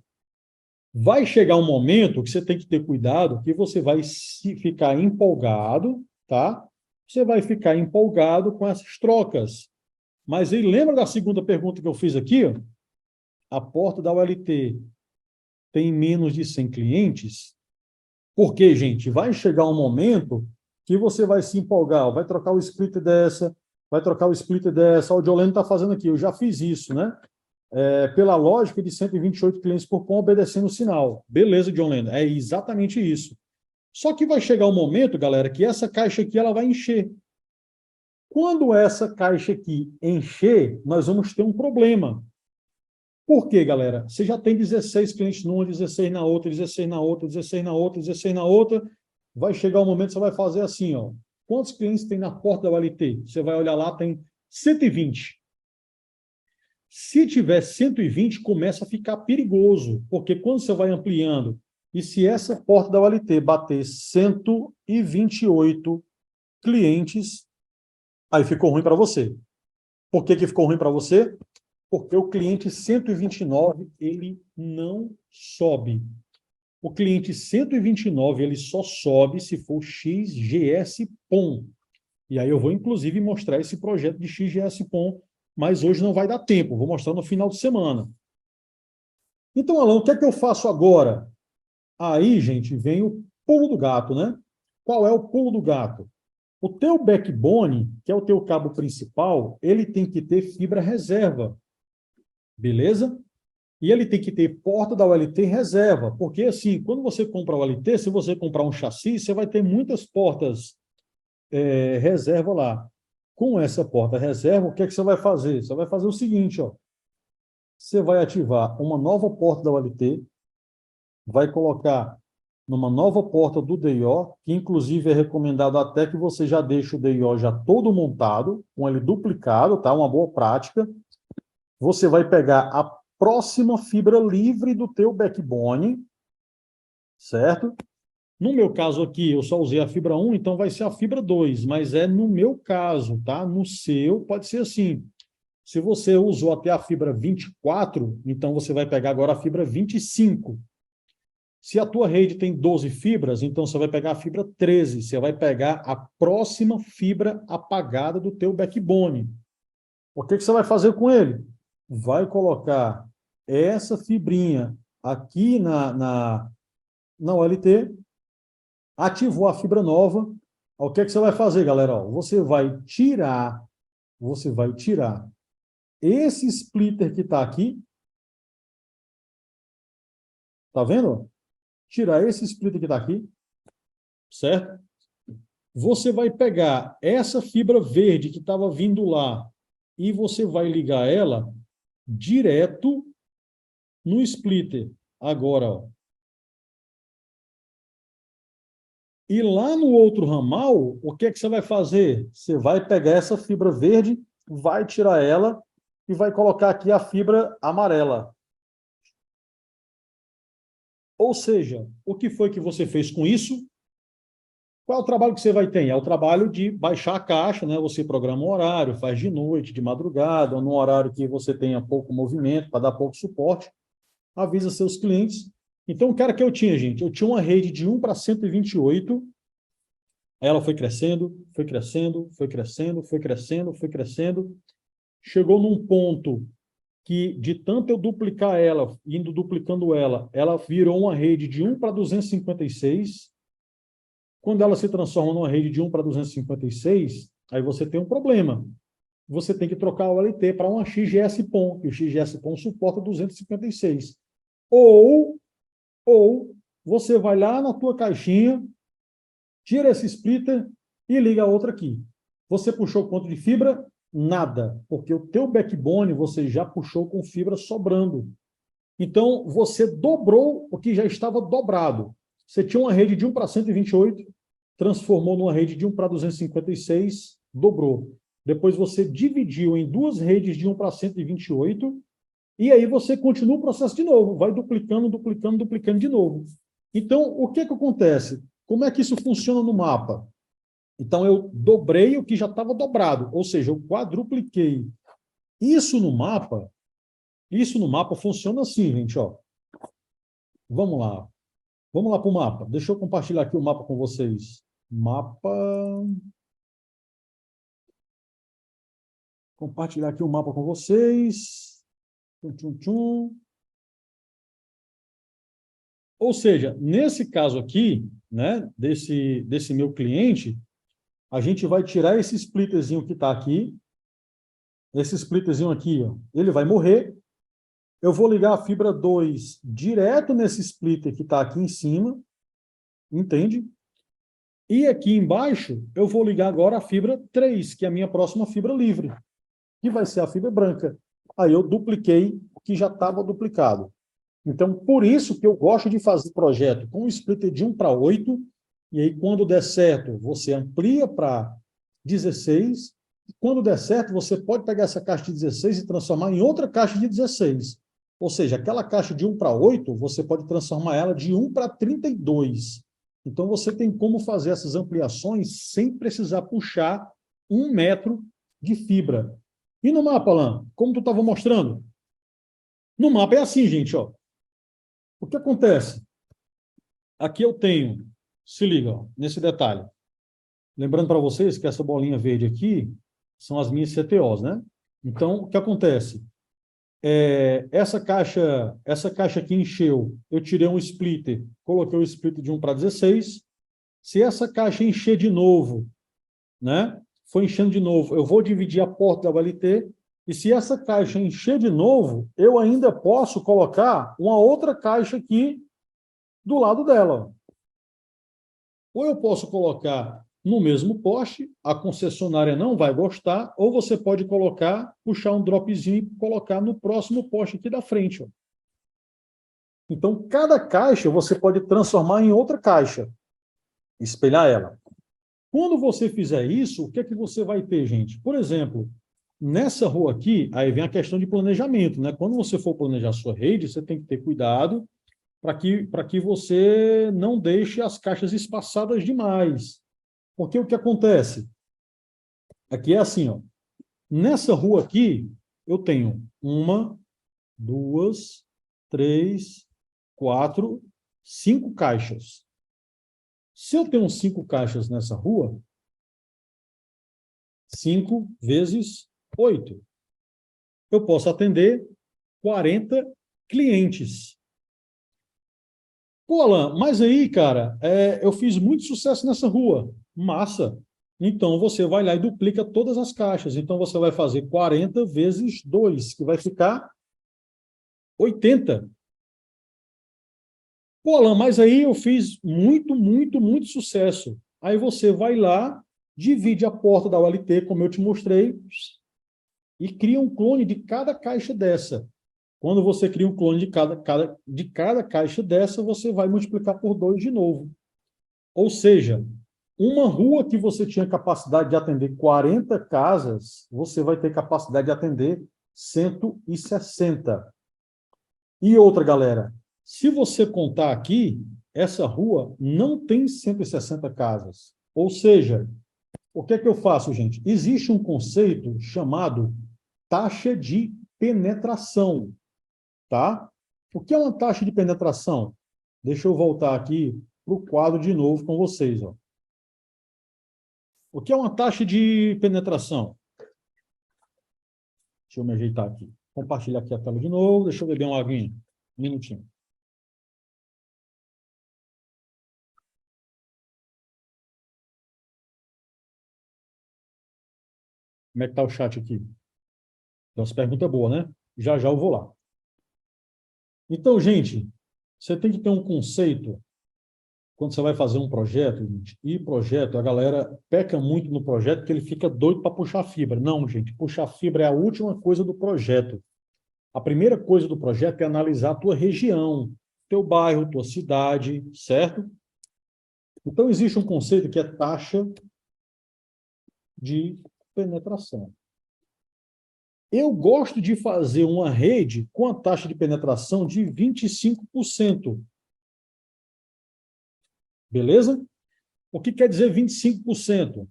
Vai chegar um momento que você tem que ter cuidado, que você vai ficar empolgado, tá? você vai ficar empolgado com essas trocas. Mas aí, lembra da segunda pergunta que eu fiz aqui? Ó? A porta da ULT tem menos de 100 clientes? Porque, gente, vai chegar um momento que você vai se empolgar, vai trocar o split dessa, vai trocar o split dessa. O Jolene está fazendo aqui, eu já fiz isso, né? Pela lógica de 128 clientes por pão obedecendo o sinal. Beleza, Jolene, é exatamente isso. Só que vai chegar um momento, galera, que essa caixa aqui ela vai encher. Quando essa caixa aqui encher, nós vamos ter um problema. Por quê, galera? Você já tem 16 clientes numa, 16 na outra, 16 na outra, 16 na outra, 16 na outra. Vai chegar um momento que você vai fazer assim, ó. Quantos clientes tem na porta da ULT? Você vai olhar lá, tem 120. Se tiver 120, começa a ficar perigoso, porque quando você vai ampliando, e se essa porta da ULT bater 128 clientes, aí ficou ruim para você. Por que ficou ruim para você? Porque o cliente 129, ele não sobe. O cliente 129, ele só sobe se for XGS-POM. E aí eu vou, inclusive, mostrar esse projeto de XGS-POM, mas hoje não vai dar tempo, vou mostrar no final de semana. Então, Alan, o que é que eu faço agora? Aí, gente, vem o pulo do gato, né? Qual é o pulo do gato? O teu backbone, que é o teu cabo principal, ele tem que ter fibra reserva. Beleza? E ele tem que ter porta da ULT reserva, porque assim, quando você compra a ULT, se você comprar um chassi, você vai ter muitas portas reserva lá. Com essa porta reserva, o que é que você vai fazer? Você vai fazer o seguinte, ó. Você vai ativar uma nova porta da ULT, vai colocar numa nova porta do DIO, que inclusive é recomendado até que você já deixe o DIO já todo montado, com ele duplicado, tá? Uma boa prática. Você vai pegar a próxima fibra livre do teu backbone, certo? No meu caso aqui, eu só usei a fibra 1, então vai ser a fibra 2, mas é no meu caso, tá? No seu, pode ser assim. Se você usou até a fibra 24, então você vai pegar agora a fibra 25. Se a tua rede tem 12 fibras, então você vai pegar a fibra 13. Você vai pegar a próxima fibra apagada do teu backbone. O que você vai fazer com ele? Vai colocar essa fibrinha aqui na OLT, ativou a fibra nova. O que você vai fazer, galera? Você vai tirar esse splitter que está aqui, tá vendo? Tirar esse splitter que está aqui, certo? Você vai pegar essa fibra verde que estava vindo lá e você vai ligar ela direto no splitter. Agora, ó. E lá no outro ramal, o que é que você vai fazer? Você vai pegar essa fibra verde, vai tirar ela e vai colocar aqui a fibra amarela. Ou seja, o que foi que você fez com isso? Qual é o trabalho que você vai ter? É o trabalho de baixar a caixa, né? Você programa um horário, faz de noite, de madrugada, ou num horário que você tenha pouco movimento, para dar pouco suporte, avisa seus clientes. Então, o cara que eu tinha, gente, eu tinha uma rede de 1 para 128, ela foi crescendo, foi crescendo, foi crescendo, foi crescendo, foi crescendo, chegou num ponto que, de tanto eu duplicar ela, indo duplicando ela, ela virou uma rede de 1 para 256. Quando ela se transforma numa rede de 1 para 256, aí você tem um problema. Você tem que trocar a OLT para uma XGS-PON, que o XGS-PON suporta 256. Ou você vai lá na tua caixinha, tira esse splitter e liga a outra aqui. Você puxou quanto de fibra? Nada, porque o teu backbone você já puxou com fibra sobrando. Então, você dobrou o que já estava dobrado. Você tinha uma rede de 1 para 128, transformou numa rede de 1 para 256, dobrou. Depois você dividiu em duas redes de 1 para 128, e aí você continua o processo de novo, vai duplicando, duplicando, duplicando de novo. Então, o que acontece? Como é que isso funciona no mapa? Então, eu dobrei o que já estava dobrado, ou seja, eu quadrupliquei. Isso no mapa funciona assim, gente, ó. Vamos lá. Vamos lá para o mapa. Deixa eu compartilhar aqui o mapa com vocês. Mapa. Compartilhar aqui o mapa com vocês. Tchum, tchum, tchum. Ou seja, nesse caso aqui, né, desse meu cliente, a gente vai tirar esse splitterzinho que está aqui. Esse splitterzinho aqui, ó, ele vai morrer. Eu vou ligar a fibra 2 direto nesse splitter que está aqui em cima, entende? E aqui embaixo, eu vou ligar agora a fibra 3, que é a minha próxima fibra livre, que vai ser a fibra branca. Aí eu dupliquei o que já estava duplicado. Então, por isso que eu gosto de fazer projeto com um splitter de 1 para 8, e aí quando der certo, você amplia para 16, e quando der certo, você pode pegar essa caixa de 16 e transformar em outra caixa de 16. Ou seja, aquela caixa de 1 para 8, você pode transformar ela de 1 para 32. Então, você tem como fazer essas ampliações sem precisar puxar 1 metro de fibra. E no mapa, Alan, como tu estava mostrando? No mapa é assim, gente, ó. O que acontece? Aqui eu tenho, se liga, ó, nesse detalhe. Lembrando para vocês que essa bolinha verde aqui são as minhas CTOs, né? Então, o que acontece? Essa caixa aqui encheu, eu tirei um splitter, coloquei o splitter de 1 para 16. Se essa caixa encher de novo, né? Foi enchendo de novo, eu vou dividir a porta da ULT, e se essa caixa encher de novo, eu ainda posso colocar uma outra caixa aqui do lado dela. Ou eu posso colocar no mesmo poste, a concessionária não vai gostar, ou você pode colocar, puxar um dropzinho e colocar no próximo poste aqui da frente. Ó. Então, cada caixa você pode transformar em outra caixa, espelhar ela. Quando você fizer isso, o que é que você vai ter, gente? Por exemplo, nessa rua aqui, aí vem a questão de planejamento, né? Quando você for planejar sua rede, você tem que ter cuidado para que você não deixe as caixas espaçadas demais. Porque o que acontece? Aqui é assim, ó. Nessa rua aqui, eu tenho 1, 2, 3, 4, 5 caixas. Se eu tenho 5 caixas nessa rua, 5 vezes 8. Eu posso atender 40 clientes. Pô, Alan, mas aí, cara, eu fiz muito sucesso nessa rua. Massa. Então, você vai lá e duplica todas as caixas. Então, você vai fazer 40 vezes 2, que vai ficar 80. Pô, Alan, mas aí eu fiz muito, muito, muito sucesso. Aí você vai lá, divide a porta da ULT, como eu te mostrei, e cria um clone de cada caixa dessa. Quando você cria um clone de cada caixa dessa, você vai multiplicar por 2 de novo. Ou seja, uma rua que você tinha capacidade de atender 40 casas, você vai ter capacidade de atender 160. E outra, galera, se você contar aqui, essa rua não tem 160 casas. Ou seja, o que é que eu faço, gente? Existe um conceito chamado taxa de penetração. Tá? O que é uma taxa de penetração? Deixa eu voltar aqui para o quadro de novo com vocês. Ó. O que é uma taxa de penetração? Deixa eu me ajeitar aqui. Compartilhar aqui a tela de novo. Deixa eu beber uma aguinha. Um minutinho. Como é que está o chat aqui? Então, essa pergunta é boa, né? Já já eu vou lá. Então, gente, você tem que ter um conceito quando você vai fazer um projeto, gente, e projeto, a galera peca muito no projeto porque ele fica doido para puxar fibra. Não, gente, puxar fibra é a última coisa do projeto. A primeira coisa do projeto é analisar a tua região, teu bairro, tua cidade, certo? Então, existe um conceito que é taxa de penetração. Eu gosto de fazer uma rede com a taxa de penetração de 25%. Beleza? O que quer dizer 25%?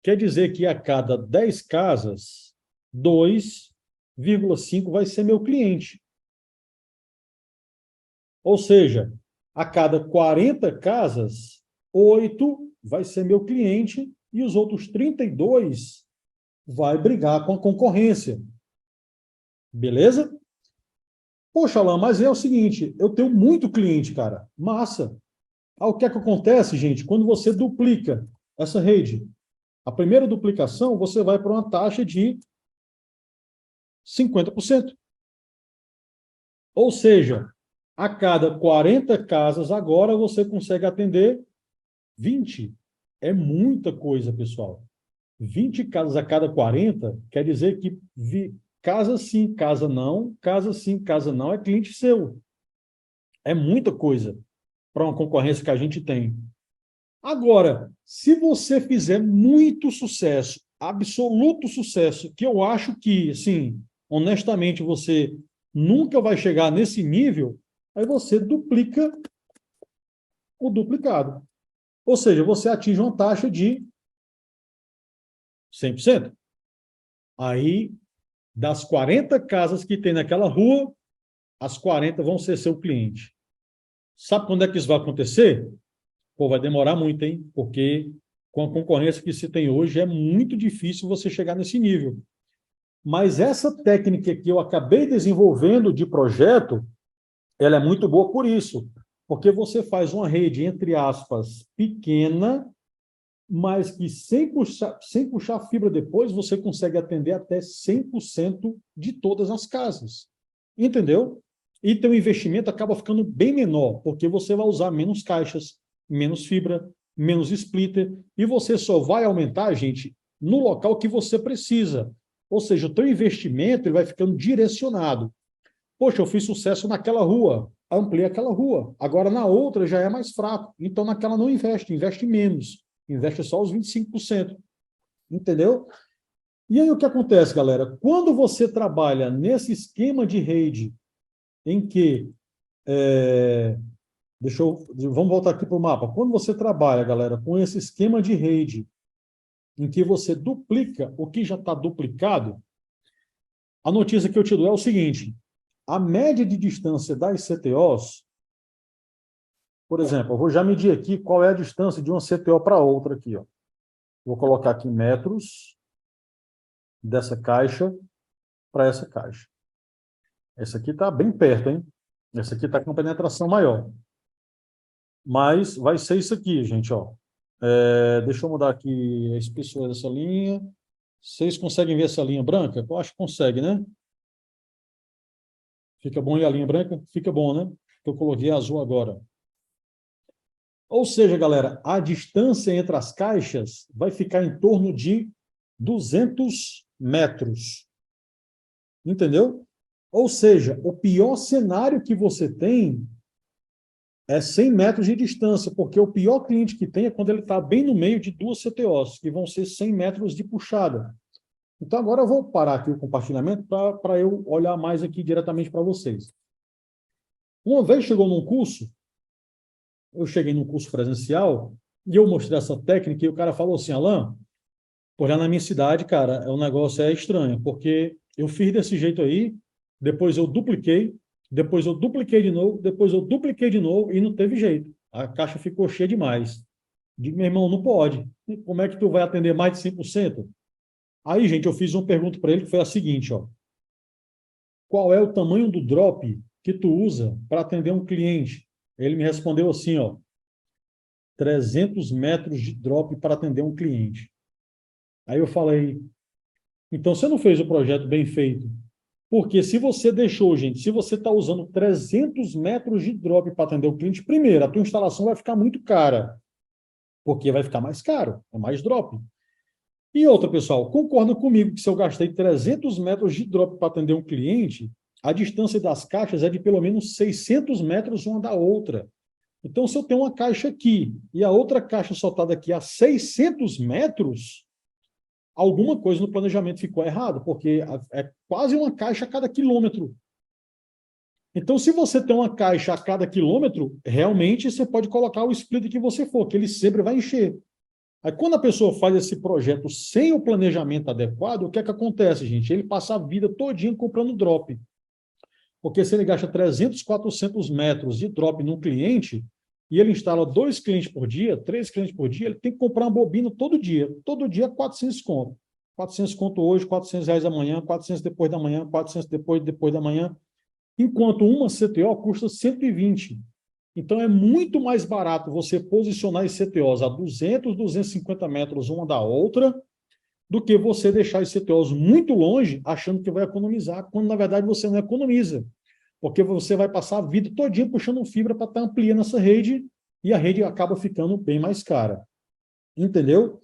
Quer dizer que a cada 10 casas, 2,5 vai ser meu cliente. Ou seja, a cada 40 casas, 8 vai ser meu cliente e os outros 32 vai brigar com a concorrência. Beleza? Poxa, Alain, mas é o seguinte, eu tenho muito cliente, cara. Massa. O que é que acontece, gente? Quando você duplica essa rede, a primeira duplicação, você vai para uma taxa de 50%. Ou seja, a cada 40 casas, agora você consegue atender 20. É muita coisa, pessoal. 20 casas a cada 40 quer dizer que casa sim, casa não, é cliente seu. É muita coisa para uma concorrência que a gente tem. Agora, se você fizer muito sucesso, absoluto sucesso, que eu acho que, assim, honestamente, você nunca vai chegar nesse nível, aí você duplica o duplicado. Ou seja, você atinge uma taxa de 100%. Aí, das 40 casas que tem naquela rua, as 40 vão ser seu cliente. Sabe quando é que isso vai acontecer? Pô, vai demorar muito, hein? Porque com a concorrência que se tem hoje, é muito difícil você chegar nesse nível. Mas essa técnica que eu acabei desenvolvendo de projeto, ela é muito boa por isso. Porque você faz uma rede, entre aspas, pequena, mas que sem puxar fibra depois, você consegue atender até 100% de todas as casas. Entendeu? E teu investimento acaba ficando bem menor, porque você vai usar menos caixas, menos fibra, menos splitter, e você só vai aumentar, gente, no local que você precisa. Ou seja, o teu investimento ele vai ficando direcionado. Poxa, eu fiz sucesso naquela rua, ampliei aquela rua. Agora na outra já é mais fraco. Então naquela não investe, investe menos. Investe só os 25%. Entendeu? E aí o que acontece, galera? Quando você trabalha nesse esquema de rede em que vamos voltar aqui para o mapa. Quando você trabalha, galera, com esse esquema de rede em que você duplica o que já está duplicado, a notícia que eu te dou é o seguinte: a média de distância das CTOs, por exemplo, eu vou já medir aqui qual é a distância de uma CTO para outra aqui, ó. Vou colocar aqui metros dessa caixa para essa caixa. Essa aqui está bem perto, hein? Essa aqui está com penetração maior. Mas vai ser isso aqui, gente, ó. Deixa eu mudar aqui a espessura dessa linha. Vocês conseguem ver essa linha branca? Eu acho que consegue, né? Fica bom e a linha branca? Fica bom, né? Eu coloquei azul agora. Ou seja, galera, a distância entre as caixas vai ficar em torno de 200 metros. Entendeu? Ou seja, o pior cenário que você tem é 100 metros de distância, porque o pior cliente que tem é quando ele está bem no meio de duas CTOs, que vão ser 100 metros de puxada. Então, agora eu vou parar aqui o compartilhamento para eu olhar mais aqui diretamente para vocês. Uma vez chegou num curso, eu cheguei num curso presencial, e eu mostrei essa técnica, e o cara falou assim: Alain, por lá na minha cidade, cara, o negócio é estranho, porque eu fiz desse jeito aí, depois eu dupliquei de novo, e não teve jeito. A caixa ficou cheia demais. Digo, meu irmão, não pode. Como é que tu vai atender mais de 100%? Aí, gente, eu fiz uma pergunta para ele que foi a seguinte, ó. Qual é o tamanho do drop que tu usa para atender um cliente? Ele me respondeu assim, ó, 300 metros de drop para atender um cliente. Aí eu falei, então você não fez o projeto bem feito. Porque se você deixou, gente, se você está usando 300 metros de drop para atender o cliente, primeiro, a tua instalação vai ficar muito cara, porque vai ficar mais caro, é mais drop. E outra, pessoal, concorda comigo que se eu gastei 300 metros de drop para atender um cliente, a distância das caixas é de pelo menos 600 metros uma da outra. Então, se eu tenho uma caixa aqui e a outra caixa só está daqui a 600 metros, alguma coisa no planejamento ficou errado, porque é quase uma caixa a cada quilômetro. Então, se você tem uma caixa a cada quilômetro, realmente você pode colocar o split que você for, que ele sempre vai encher. Aí, quando a pessoa faz esse projeto sem o planejamento adequado, o que é que acontece, gente? Ele passa a vida todinha comprando drop. Porque se ele gasta 300, 400 metros de drop num cliente, e ele instala 2 clientes por dia, 3 clientes por dia, ele tem que comprar uma bobina todo dia 400 conto. 400 conto hoje, R$ 400 amanhã, 400 depois da manhã, 400 depois da manhã, enquanto uma CTO custa 120. Então, é muito mais barato você posicionar as CTOs a 200, 250 metros uma da outra, do que você deixar as CTOs muito longe, achando que vai economizar, quando, na verdade, você não economiza. Porque você vai passar a vida todinha puxando fibra para estar ampliando essa rede, e a rede acaba ficando bem mais cara. Entendeu?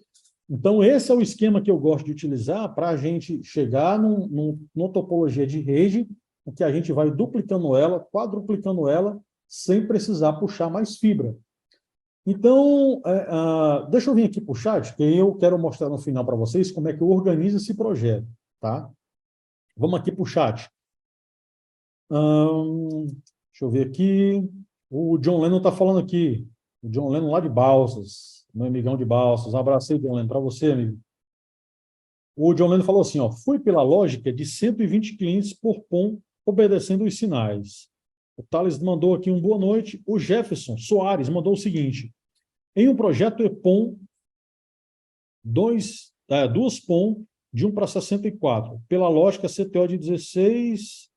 Então, esse é o esquema que eu gosto de utilizar para a gente chegar numa topologia de rede, em que a gente vai duplicando ela, quadruplicando ela, sem precisar puxar mais fibra. Então, deixa eu vir aqui para o chat, que eu quero mostrar no final para vocês como é que eu organizo esse projeto. Tá? Vamos aqui para o chat. Deixa eu ver aqui. O John Lennon está falando aqui. O John Lennon lá de Balsas, meu amigão de Balsas. Um abraço aí, John Lennon, para você, amigo. O John Lennon falou assim, ó, fui pela lógica de 120 clientes por POM, obedecendo os sinais. O Thales mandou aqui boa noite. O Jefferson Soares mandou o seguinte, em um projeto EPOM, duas POM de 1 para 64. Pela lógica, CTO de 16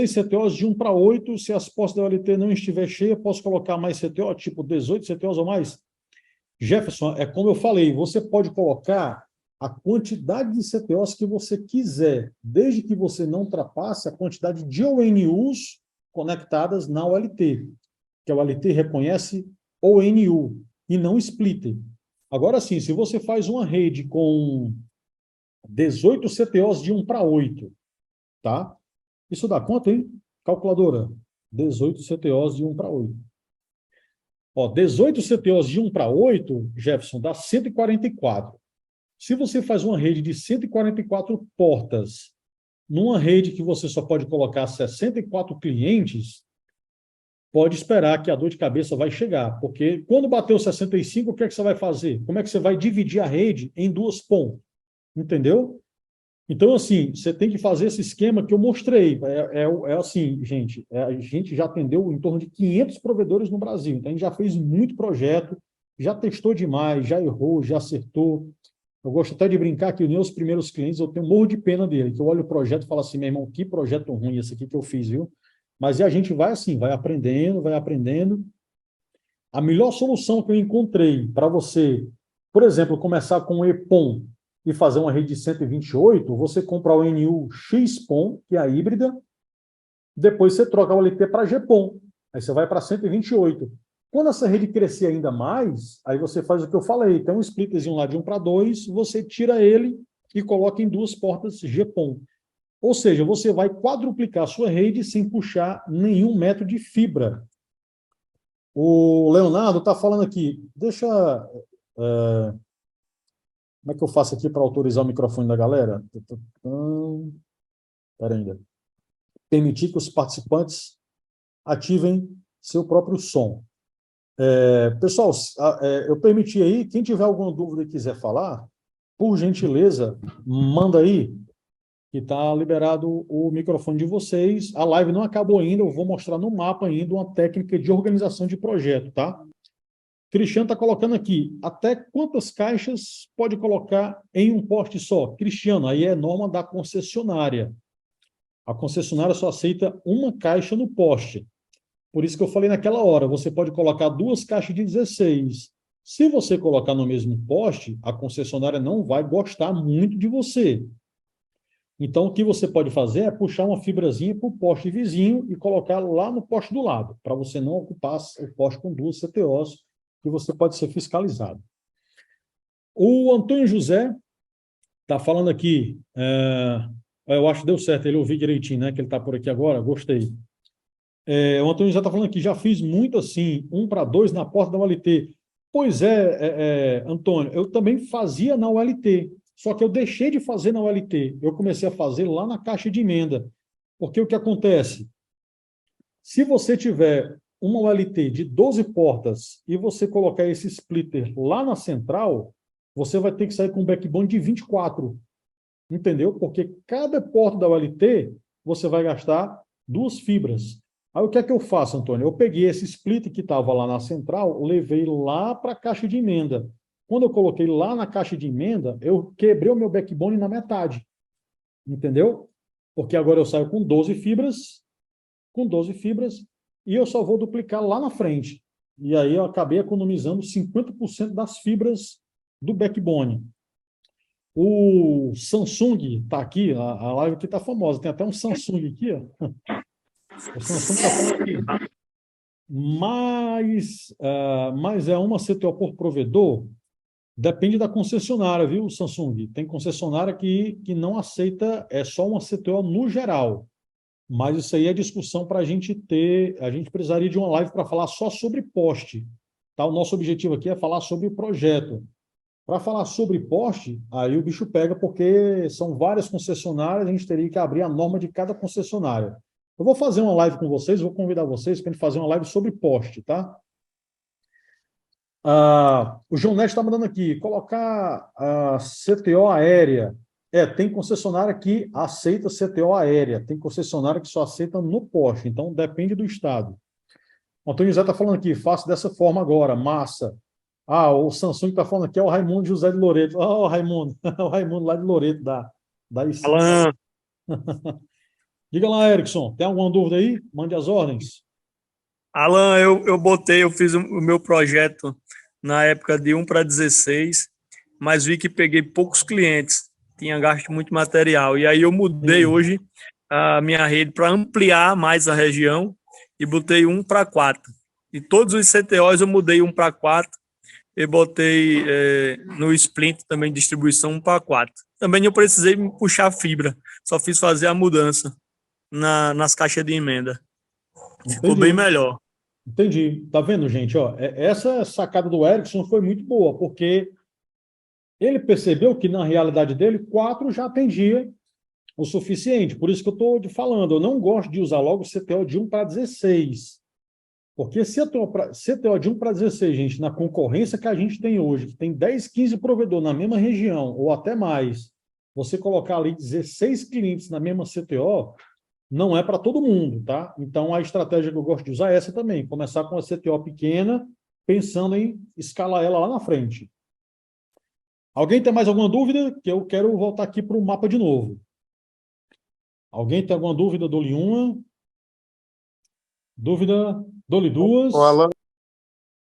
CTOs de 1 para 8. Se as postas da OLT não estiver cheia, posso colocar mais CTO, tipo 18 CTOs ou mais? Jefferson, é como eu falei, você pode colocar a quantidade de CTOs que você quiser, desde que você não ultrapasse a quantidade de ONUs conectadas na OLT, que a OLT reconhece ONU e não splitter. Agora sim, se você faz uma rede com 18 CTOs de 1 para 8, tá? Isso dá conta, hein? Calculadora. 18 CTOs de 1 para 8. Ó, 18 CTOs de 1 para 8, Jefferson, dá 144. Se você faz uma rede de 144 portas, numa rede que você só pode colocar 64 clientes, pode esperar que a dor de cabeça vai chegar. Porque quando bateu 65, o que é que você vai fazer? Como é que você vai dividir a rede em duas POM? Entendeu? Então, assim, você tem que fazer esse esquema que eu mostrei. Assim, gente, a gente já atendeu em torno de 500 provedores no Brasil. Então, a gente já fez muito projeto, já testou demais, já errou, já acertou. Eu gosto até de brincar que os meus primeiros clientes, eu tenho morro de pena dele, que eu olho o projeto e falo assim, meu irmão, que projeto ruim esse aqui que eu fiz, viu? Mas e a gente vai assim, vai aprendendo, vai aprendendo. A melhor solução que eu encontrei para você, por exemplo, começar com o EPOM, e fazer uma rede de 128, você compra o NU XPOM, que é a híbrida, depois você troca o LT para GPOM, aí você vai para 128. Quando essa rede crescer ainda mais, aí você faz o que eu falei, tem um splitterzinho lá de 1 para 2, você tira ele e coloca em duas portas GPOM. Ou seja, você vai quadruplicar a sua rede sem puxar nenhum metro de fibra. O Leonardo está falando aqui, deixa... Como é que eu faço aqui para autorizar o microfone da galera? Espera ainda. Permitir que os participantes ativem seu próprio som. Pessoal, eu permiti aí, quem tiver alguma dúvida e quiser falar, por gentileza, manda aí, que está liberado o microfone de vocês. A live não acabou ainda, eu vou mostrar no mapa ainda uma técnica de organização de projeto, tá? Cristiano está colocando aqui, até quantas caixas pode colocar em um poste só? Cristiano, aí é norma da concessionária. A concessionária só aceita uma caixa no poste. Por isso que eu falei naquela hora, você pode colocar 2 caixas de 16. Se você colocar no mesmo poste, a concessionária não vai gostar muito de você. Então, o que você pode fazer é puxar uma fibrazinha para o poste vizinho e colocar lá no poste do lado, para você não ocupar o poste com 2 CTOs, que você pode ser fiscalizado. O Antônio José está falando aqui, eu acho que deu certo, ele ouviu direitinho, né, que ele está por aqui agora, gostei. O Antônio José está falando aqui, já fiz muito assim, 1 para 2 na porta da ULT. Pois Antônio, eu também fazia na ULT, só que eu deixei de fazer na ULT, eu comecei a fazer lá na caixa de emenda, porque o que acontece? Se você tiver uma ULT de 12 portas e você colocar esse splitter lá na central, você vai ter que sair com um backbone de 24. Entendeu? Porque cada porta da ULT você vai gastar 2 fibras. Aí o que é que eu faço, Antônio? Eu peguei esse splitter que estava lá na central, levei lá para a caixa de emenda. quando eu coloquei lá na caixa de emenda, eu quebrei o meu backbone na metade. Entendeu? Porque agora eu saio com 12 fibras, e eu só vou duplicar lá na frente. E aí eu acabei economizando 50% das fibras do backbone. O Samsung está aqui, a live aqui está famosa, tem até um Samsung aqui, ó. O Samsung está falando aqui. Mas é uma CTO por provedor? Depende da concessionária, viu, Samsung? Tem concessionária que não aceita, é só uma CTO no geral. Mas isso aí é discussão para a gente ter. A gente precisaria de uma live para falar só sobre poste. Tá? O nosso objetivo aqui é falar sobre o projeto. Para falar sobre poste, aí o bicho pega, porque são várias concessionárias, a gente teria que abrir a norma de cada concessionária. Eu vou fazer uma live com vocês, vou convidar vocês para a gente fazer uma live sobre poste, tá? O João Neto está mandando aqui, colocar a CTO aérea. Tem concessionária que aceita CTO aérea, tem concessionária que só aceita no poste, então depende do estado. O Antônio José está falando aqui, faço dessa forma agora, massa. O Samsung está falando aqui, é o Raimundo José de Loreto. O Raimundo, o Raimundo lá de Loreto, da IC. Alan, Diga lá, Erickson, tem alguma dúvida aí? Mande as ordens. Alan, eu fiz o meu projeto na época de 1:16, mas vi que peguei poucos clientes, tinha gasto muito material. E aí eu mudei hoje a minha rede para ampliar mais a região e botei 1:4. E todos os CTOs eu mudei 1:4 e botei no Splint também distribuição 1:4. Também eu precisei puxar fibra, só fiz fazer a mudança nas caixas de emenda. Ficou bem melhor. Entendi. Tá vendo, gente? Essa sacada do Erickson foi muito boa, porque ele percebeu que, na realidade dele, 4 já atendia o suficiente. Por isso que eu estou falando. Eu não gosto de usar logo o CTO de 1:16. Porque CTO de 1:16, gente, na concorrência que a gente tem hoje, que tem 10, 15 provedores na mesma região, ou até mais, você colocar ali 16 clientes na mesma CTO, não é para todo mundo, tá? Então, a estratégia que eu gosto de usar é essa também, começar com a CTO pequena, pensando em escalar ela lá na frente. Alguém tem mais alguma dúvida? Que eu quero voltar aqui para o mapa de novo. Alguém tem alguma dúvida? Dou-lhe uma. Dúvida? Dou-lhe duas. O Alan,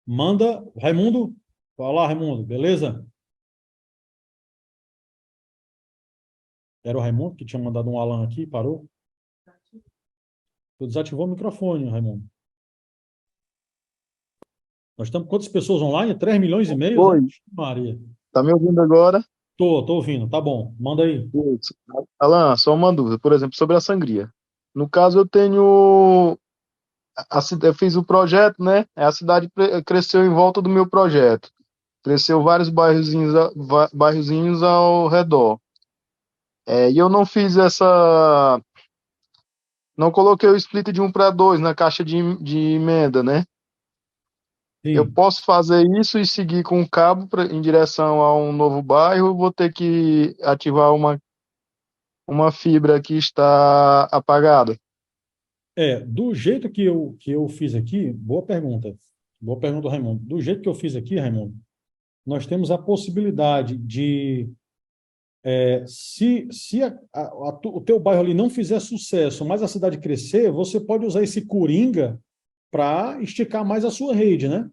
Manda. Raimundo? Fala, Raimundo. Beleza? Era o Raimundo que tinha mandado um Alan aqui, parou? Tu desativou o microfone, Raimundo. Nós estamos com quantas pessoas online? 3 milhões e meio? oi, Né? Maria. tá me ouvindo agora? Tô ouvindo. Tá bom. Manda aí. Isso. Alan, só uma dúvida, por exemplo, sobre a sangria. No caso, eu tenho. Eu fiz o projeto, né? A cidade cresceu em volta do meu projeto. Cresceu vários bairrozinhos ao redor. E eu não fiz essa. Não coloquei o split de 1:2 na caixa de emenda, né? Eu Sim. posso fazer isso e seguir com o cabo em direção a um novo bairro, vou ter que ativar uma fibra que está apagada. Do jeito que eu fiz aqui, boa pergunta. Boa pergunta, Raimundo. Do jeito que eu fiz aqui, Raimundo, nós temos a possibilidade de, se o teu bairro ali não fizer sucesso, mas a cidade crescer, você pode usar esse coringa para esticar mais a sua rede, né?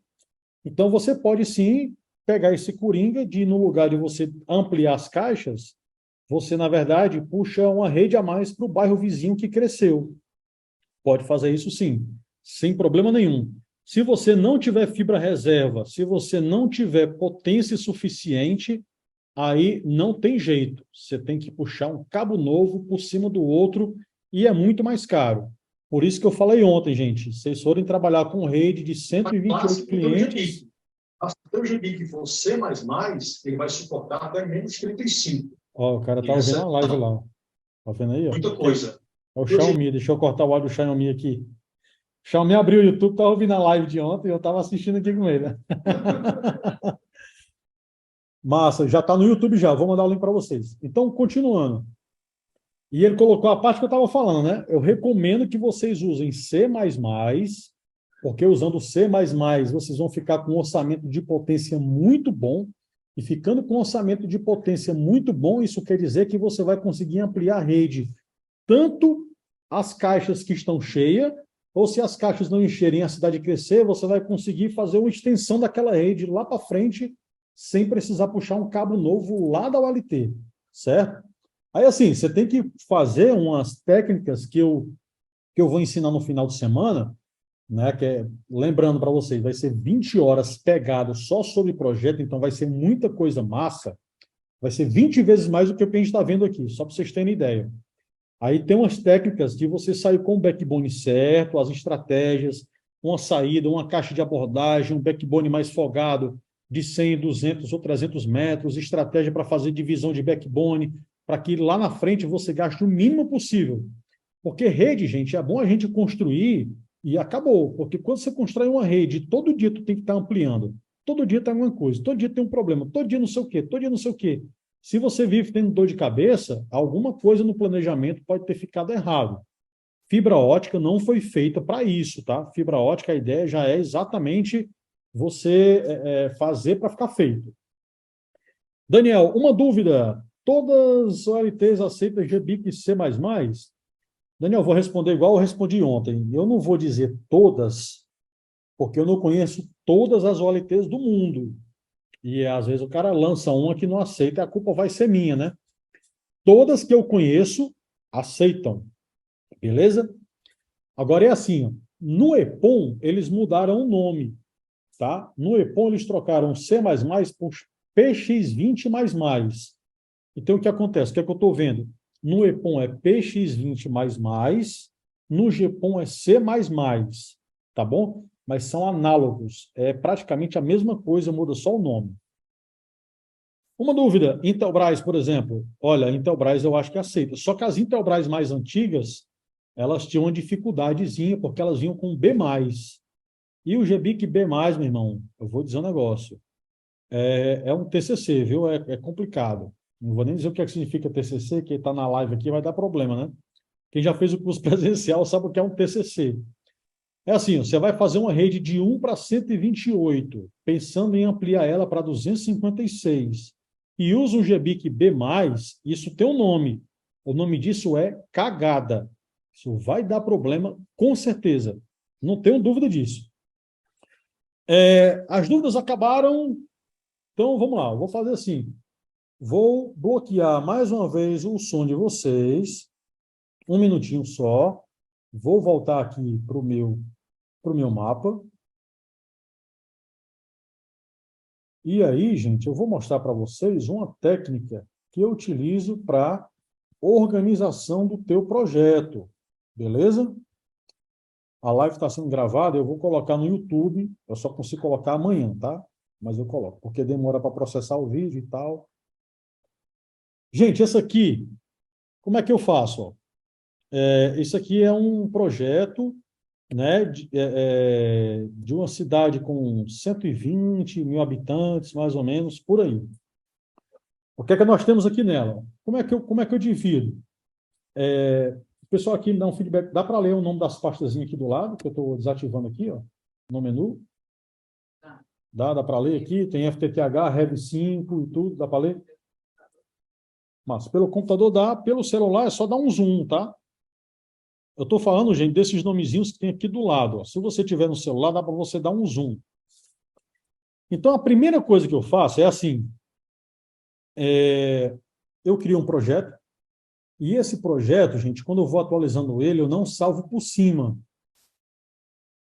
Então, você pode sim pegar esse coringa de, no lugar de você ampliar as caixas, você, na verdade, puxa uma rede a mais para o bairro vizinho que cresceu. Pode fazer isso sim, sem problema nenhum. Se você não tiver fibra reserva, se você não tiver potência suficiente, aí não tem jeito. Você tem que puxar um cabo novo por cima do outro e é muito mais caro. Por isso que eu falei ontem, gente, vocês forem trabalhar com rede de 128 clientes... O GB que for C++, ele vai suportar até menos 35. Ó, o cara tá ouvindo a live lá. Tá vendo aí? Ó? Muita coisa. É o Xiaomi, deixa eu cortar o áudio do Xiaomi aqui. Xiaomi abriu o YouTube, tá ouvindo a live de ontem e eu tava assistindo aqui com ele. Massa, já tá no YouTube já, vou mandar o link para vocês. Então, continuando. E ele colocou a parte que eu estava falando, né? Eu recomendo que vocês usem C++, porque usando C++, vocês vão ficar com um orçamento de potência muito bom. E ficando com um orçamento de potência muito bom, isso quer dizer que você vai conseguir ampliar a rede, tanto as caixas que estão cheias, ou se as caixas não encherem a cidade crescer, você vai conseguir fazer uma extensão daquela rede lá para frente, sem precisar puxar um cabo novo lá da ULT, certo? Aí, assim, você tem que fazer umas técnicas que eu vou ensinar no final de semana, né, que é, lembrando para vocês, vai ser 20 horas pegado só sobre projeto, então vai ser muita coisa massa, vai ser 20 vezes mais do que a gente está vendo aqui, só para vocês terem ideia. Aí tem umas técnicas de você sair com o backbone certo, as estratégias, uma saída, uma caixa de abordagem, um backbone mais folgado, de 100, 200 ou 300 metros, estratégia para fazer divisão de backbone, para que lá na frente você gaste o mínimo possível. Porque rede, gente, é bom a gente construir e acabou. Porque quando você constrói uma rede, todo dia tu tem que estar ampliando. Todo dia tem alguma coisa, todo dia tem um problema, todo dia não sei o quê, todo dia não sei o quê. Se você vive tendo dor de cabeça, alguma coisa no planejamento pode ter ficado errado. Fibra ótica não foi feita para isso, tá? Fibra ótica, a ideia já é exatamente você fazer para ficar feito. Daniel, uma dúvida. Todas as OLTs aceitam GBIC e C++? Daniel, vou responder igual eu respondi ontem. Eu não vou dizer todas, porque eu não conheço todas as OLTs do mundo. E às vezes o cara lança uma que não aceita e a culpa vai ser minha, né? Todas que eu conheço aceitam, beleza? Agora é assim, ó, no EPOM eles mudaram o nome, tá? No EPOM eles trocaram C++ por PX20++. Então o que acontece? O que é que eu estou vendo? No EPOM é PX20++, no GPOM é C++, tá bom? Mas são análogos, é praticamente a mesma coisa, muda só o nome. Uma dúvida, Intelbras, por exemplo, olha, Intelbras eu acho que aceita, só que as Intelbras mais antigas, elas tinham uma dificuldadezinha, porque elas vinham com B+. E o GBIC B+, meu irmão, eu vou dizer um negócio, é um TCC, viu? É complicado. Não vou nem dizer o que é que significa TCC, quem está na live aqui vai dar problema, né? Quem já fez o curso presencial sabe o que é um TCC. É assim, você vai fazer uma rede de 1 para 128, pensando em ampliar ela para 256, e usa um GBIC B+, isso tem um nome. O nome disso é cagada. Isso vai dar problema, com certeza. Não tenho dúvida disso. As dúvidas acabaram, então vamos lá, eu vou fazer assim. Vou bloquear mais uma vez o som de vocês, um minutinho só. Vou voltar aqui para o meu mapa. E aí, gente, eu vou mostrar para vocês uma técnica que eu utilizo para organização do teu projeto, beleza? A live está sendo gravada, eu vou colocar no YouTube, eu só consigo colocar amanhã, tá? Mas eu coloco, porque demora para processar o vídeo e tal. Gente, essa aqui, como é que eu faço? Isso aqui é um projeto, né, de uma cidade com 120 mil habitantes, mais ou menos, por aí. O que é que nós temos aqui nela? Como é que eu divido? O pessoal aqui me dá um feedback. Dá para ler o nome das pastazinhas aqui do lado, que eu estou desativando aqui, ó, no menu? Dá para ler aqui? Tem FTTH, Rev5 e tudo, dá para ler? Mas pelo computador dá, pelo celular é só dar um zoom, tá? Eu estou falando, gente, desses nomezinhos que tem aqui do lado. Ó. Se você tiver no celular, dá para você dar um zoom. Então, a primeira coisa que eu faço é assim, eu crio um projeto, e esse projeto, gente, quando eu vou atualizando ele, eu não salvo por cima.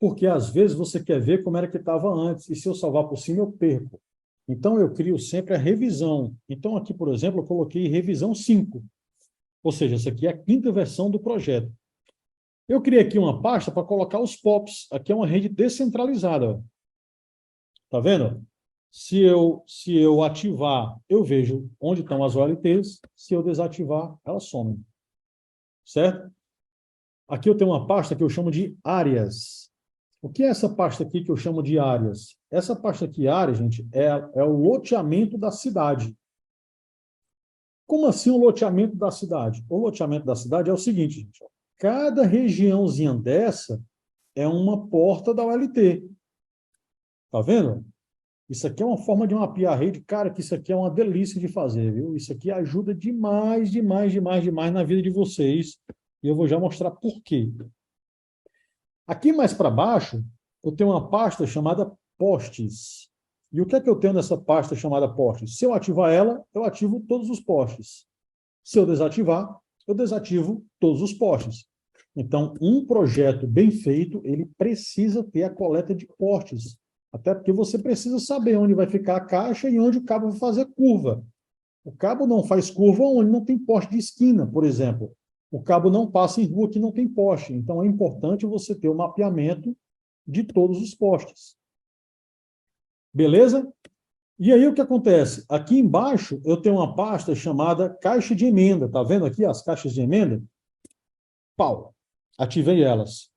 Porque, às vezes, você quer ver como era que estava antes, e se eu salvar por cima, eu perco. Então, eu crio sempre a revisão. Então, aqui, por exemplo, eu coloquei revisão 5. Ou seja, essa aqui é a 5ª versão do projeto. Eu criei aqui uma pasta para colocar os POPs. Aqui é uma rede descentralizada. Tá vendo? Se eu ativar, eu vejo onde estão as OLTs. Se eu desativar, elas somem. Certo? Aqui eu tenho uma pasta que eu chamo de áreas. O que é essa pasta aqui que eu chamo de áreas? Essa pasta aqui, áreas, gente, é o loteamento da cidade. Como assim o loteamento da cidade? O loteamento da cidade é o seguinte, gente. Cada regiãozinha dessa é uma porta da OLT. Tá vendo? Isso aqui é uma forma de mapear a rede, cara, que isso aqui é uma delícia de fazer, viu? Isso aqui ajuda demais, demais, demais, demais na vida de vocês. E eu vou já mostrar por quê. Aqui mais para baixo, eu tenho uma pasta chamada postes. E o que é que eu tenho nessa pasta chamada postes? Se eu ativar ela, eu ativo todos os postes. Se eu desativar, eu desativo todos os postes. Então, um projeto bem feito, ele precisa ter a coleta de postes. Até porque você precisa saber onde vai ficar a caixa e onde o cabo vai fazer curva. O cabo não faz curva onde não tem poste de esquina, por exemplo. O cabo não passa em rua que não tem poste. Então, é importante você ter o mapeamento de todos os postes. Beleza? E aí, o que acontece? Aqui embaixo, eu tenho uma pasta chamada caixa de emenda. Tá vendo aqui as caixas de emenda? Pau. Ativei elas.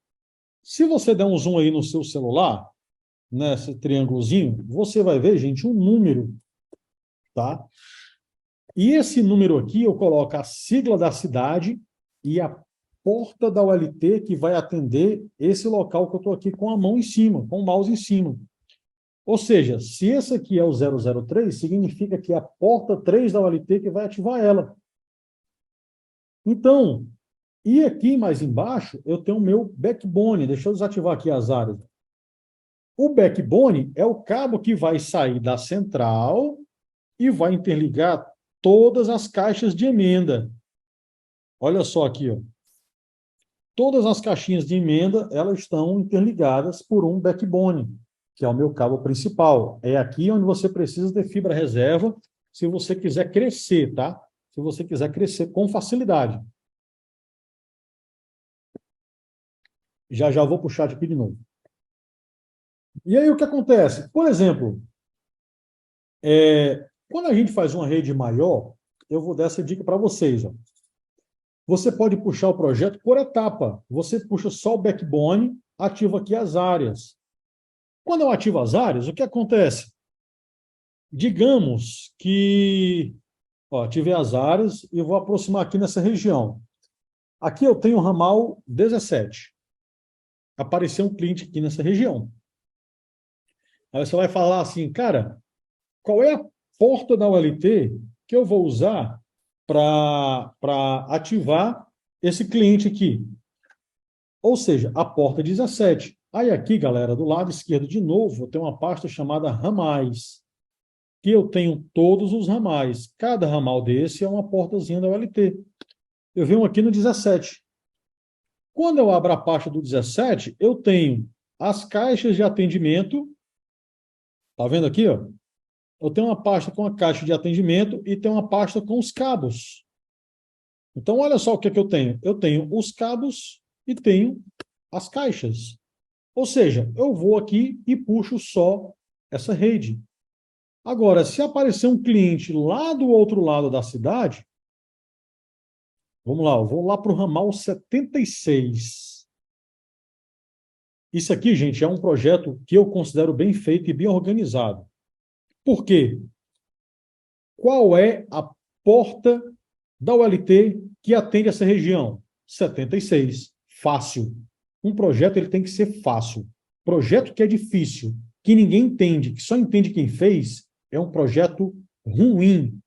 Se você der um zoom aí no seu celular, nesse triângulozinho, você vai ver, gente, um número, tá? E esse número aqui, eu coloco a sigla da cidade e a porta da ULT que vai atender esse local que eu estou aqui com a mão em cima, com o mouse em cima. Ou seja, se esse aqui é o 003, significa que é a porta 3 da ULT que vai ativar ela. Então, e aqui mais embaixo, eu tenho o meu backbone. Deixa eu desativar aqui as áreas. O backbone é o cabo que vai sair da central e vai interligar todas as caixas de emenda. Olha só aqui, ó. Todas as caixinhas de emenda, elas estão interligadas por um backbone, que é o meu cabo principal. É aqui onde você precisa ter fibra reserva, se você quiser crescer, tá? Se você quiser crescer com facilidade. Já já vou puxar aqui de novo. E aí o que acontece? Por exemplo, quando a gente faz uma rede maior, eu vou dar essa dica para vocês. Ó. Você pode puxar o projeto por etapa. Você puxa só o backbone, ativa aqui as áreas. Quando eu ativo as áreas, o que acontece? Digamos que ativei as áreas e vou aproximar aqui nessa região. Aqui eu tenho o ramal 17. Apareceu um cliente aqui nessa região. Aí você vai falar assim, cara, qual é a porta da ULT que eu vou usar para ativar esse cliente aqui? Ou seja, a porta 17. Aí aqui, galera, do lado esquerdo, de novo, eu tenho uma pasta chamada ramais, que eu tenho todos os ramais. Cada ramal desse é uma portazinha da ULT. Eu venho aqui no 17. Quando eu abro a pasta do 17, eu tenho as caixas de atendimento. Tá vendo aqui, ó? Eu tenho uma pasta com a caixa de atendimento e tenho uma pasta com os cabos. Então, olha só o que é que eu tenho. Eu tenho os cabos e tenho as caixas. Ou seja, eu vou aqui e puxo só essa rede. Agora, se aparecer um cliente lá do outro lado da cidade, vamos lá, eu vou lá para o ramal 76. Isso aqui, gente, é um projeto que eu considero bem feito e bem organizado. Por quê? Qual é a porta da ULT que atende essa região? 76. Fácil. Um projeto ele tem que ser fácil. Projeto que é difícil, que ninguém entende, que só entende quem fez, é um projeto ruim.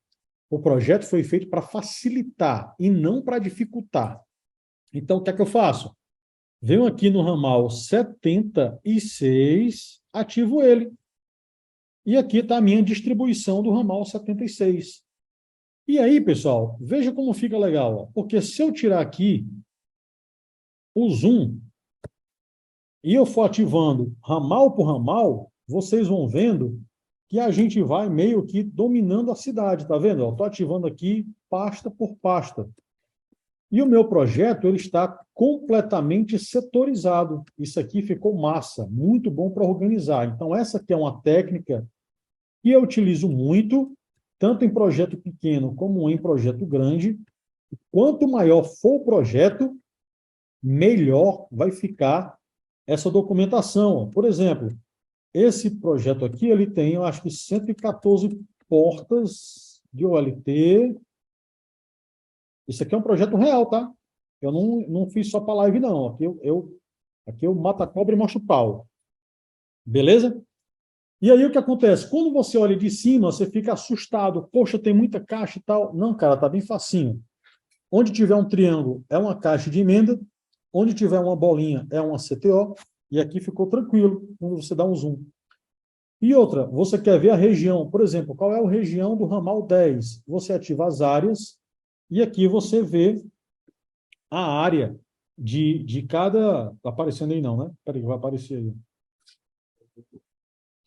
O projeto foi feito para facilitar e não para dificultar. Então, o que é que eu faço? Venho aqui no ramal 76, ativo ele. E aqui está a minha distribuição do ramal 76. E aí, pessoal, veja como fica legal. Ó. Porque se eu tirar aqui o zoom e eu for ativando ramal por ramal, vocês vão vendo que a gente vai meio que dominando a cidade, tá vendo? Estou ativando aqui pasta por pasta. E o meu projeto ele está completamente setorizado. Isso aqui ficou massa, muito bom para organizar. Então, essa aqui é uma técnica que eu utilizo muito, tanto em projeto pequeno como em projeto grande. Quanto maior for o projeto, melhor vai ficar essa documentação. Por exemplo, esse projeto aqui, ele tem, eu acho que 114 portas de OLT. Isso aqui é um projeto real, tá? Eu não fiz só para live, não. Aqui eu mato a cobra e mostro o pau. Beleza? E aí o que acontece? Quando você olha de cima, você fica assustado. Poxa, tem muita caixa e tal. Não, cara, tá bem facinho. Onde tiver um triângulo é uma caixa de emenda, onde tiver uma bolinha é uma CTO, e aqui ficou tranquilo quando você dá um zoom. E outra, você quer ver a região, por exemplo, qual é a região do ramal 10? Você ativa as áreas, e aqui você vê a área de cada... Está aparecendo aí não, né? Espera aí, vai aparecer aí.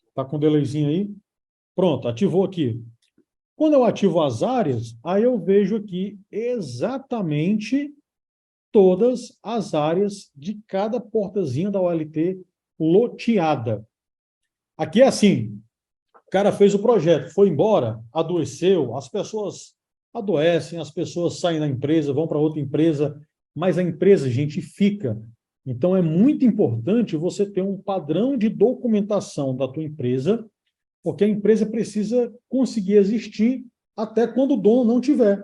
Está com um delayzinho aí? Pronto, ativou aqui. Quando eu ativo as áreas, aí eu vejo aqui exatamente todas as áreas de cada portazinha da OLT loteada. Aqui é assim, o cara fez o projeto, foi embora, adoeceu, as pessoas adoecem, as pessoas saem da empresa, vão para outra empresa, mas a empresa, gente, fica. Então, é muito importante você ter um padrão de documentação da tua empresa, porque a empresa precisa conseguir existir até quando o dono não tiver,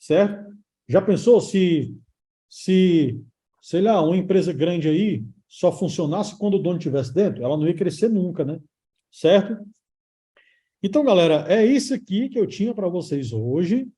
certo? Já pensou se sei lá, uma empresa grande aí só funcionasse quando o dono estivesse dentro? Ela não ia crescer nunca, né? Certo? Então, galera, é isso aqui que eu tinha para vocês hoje.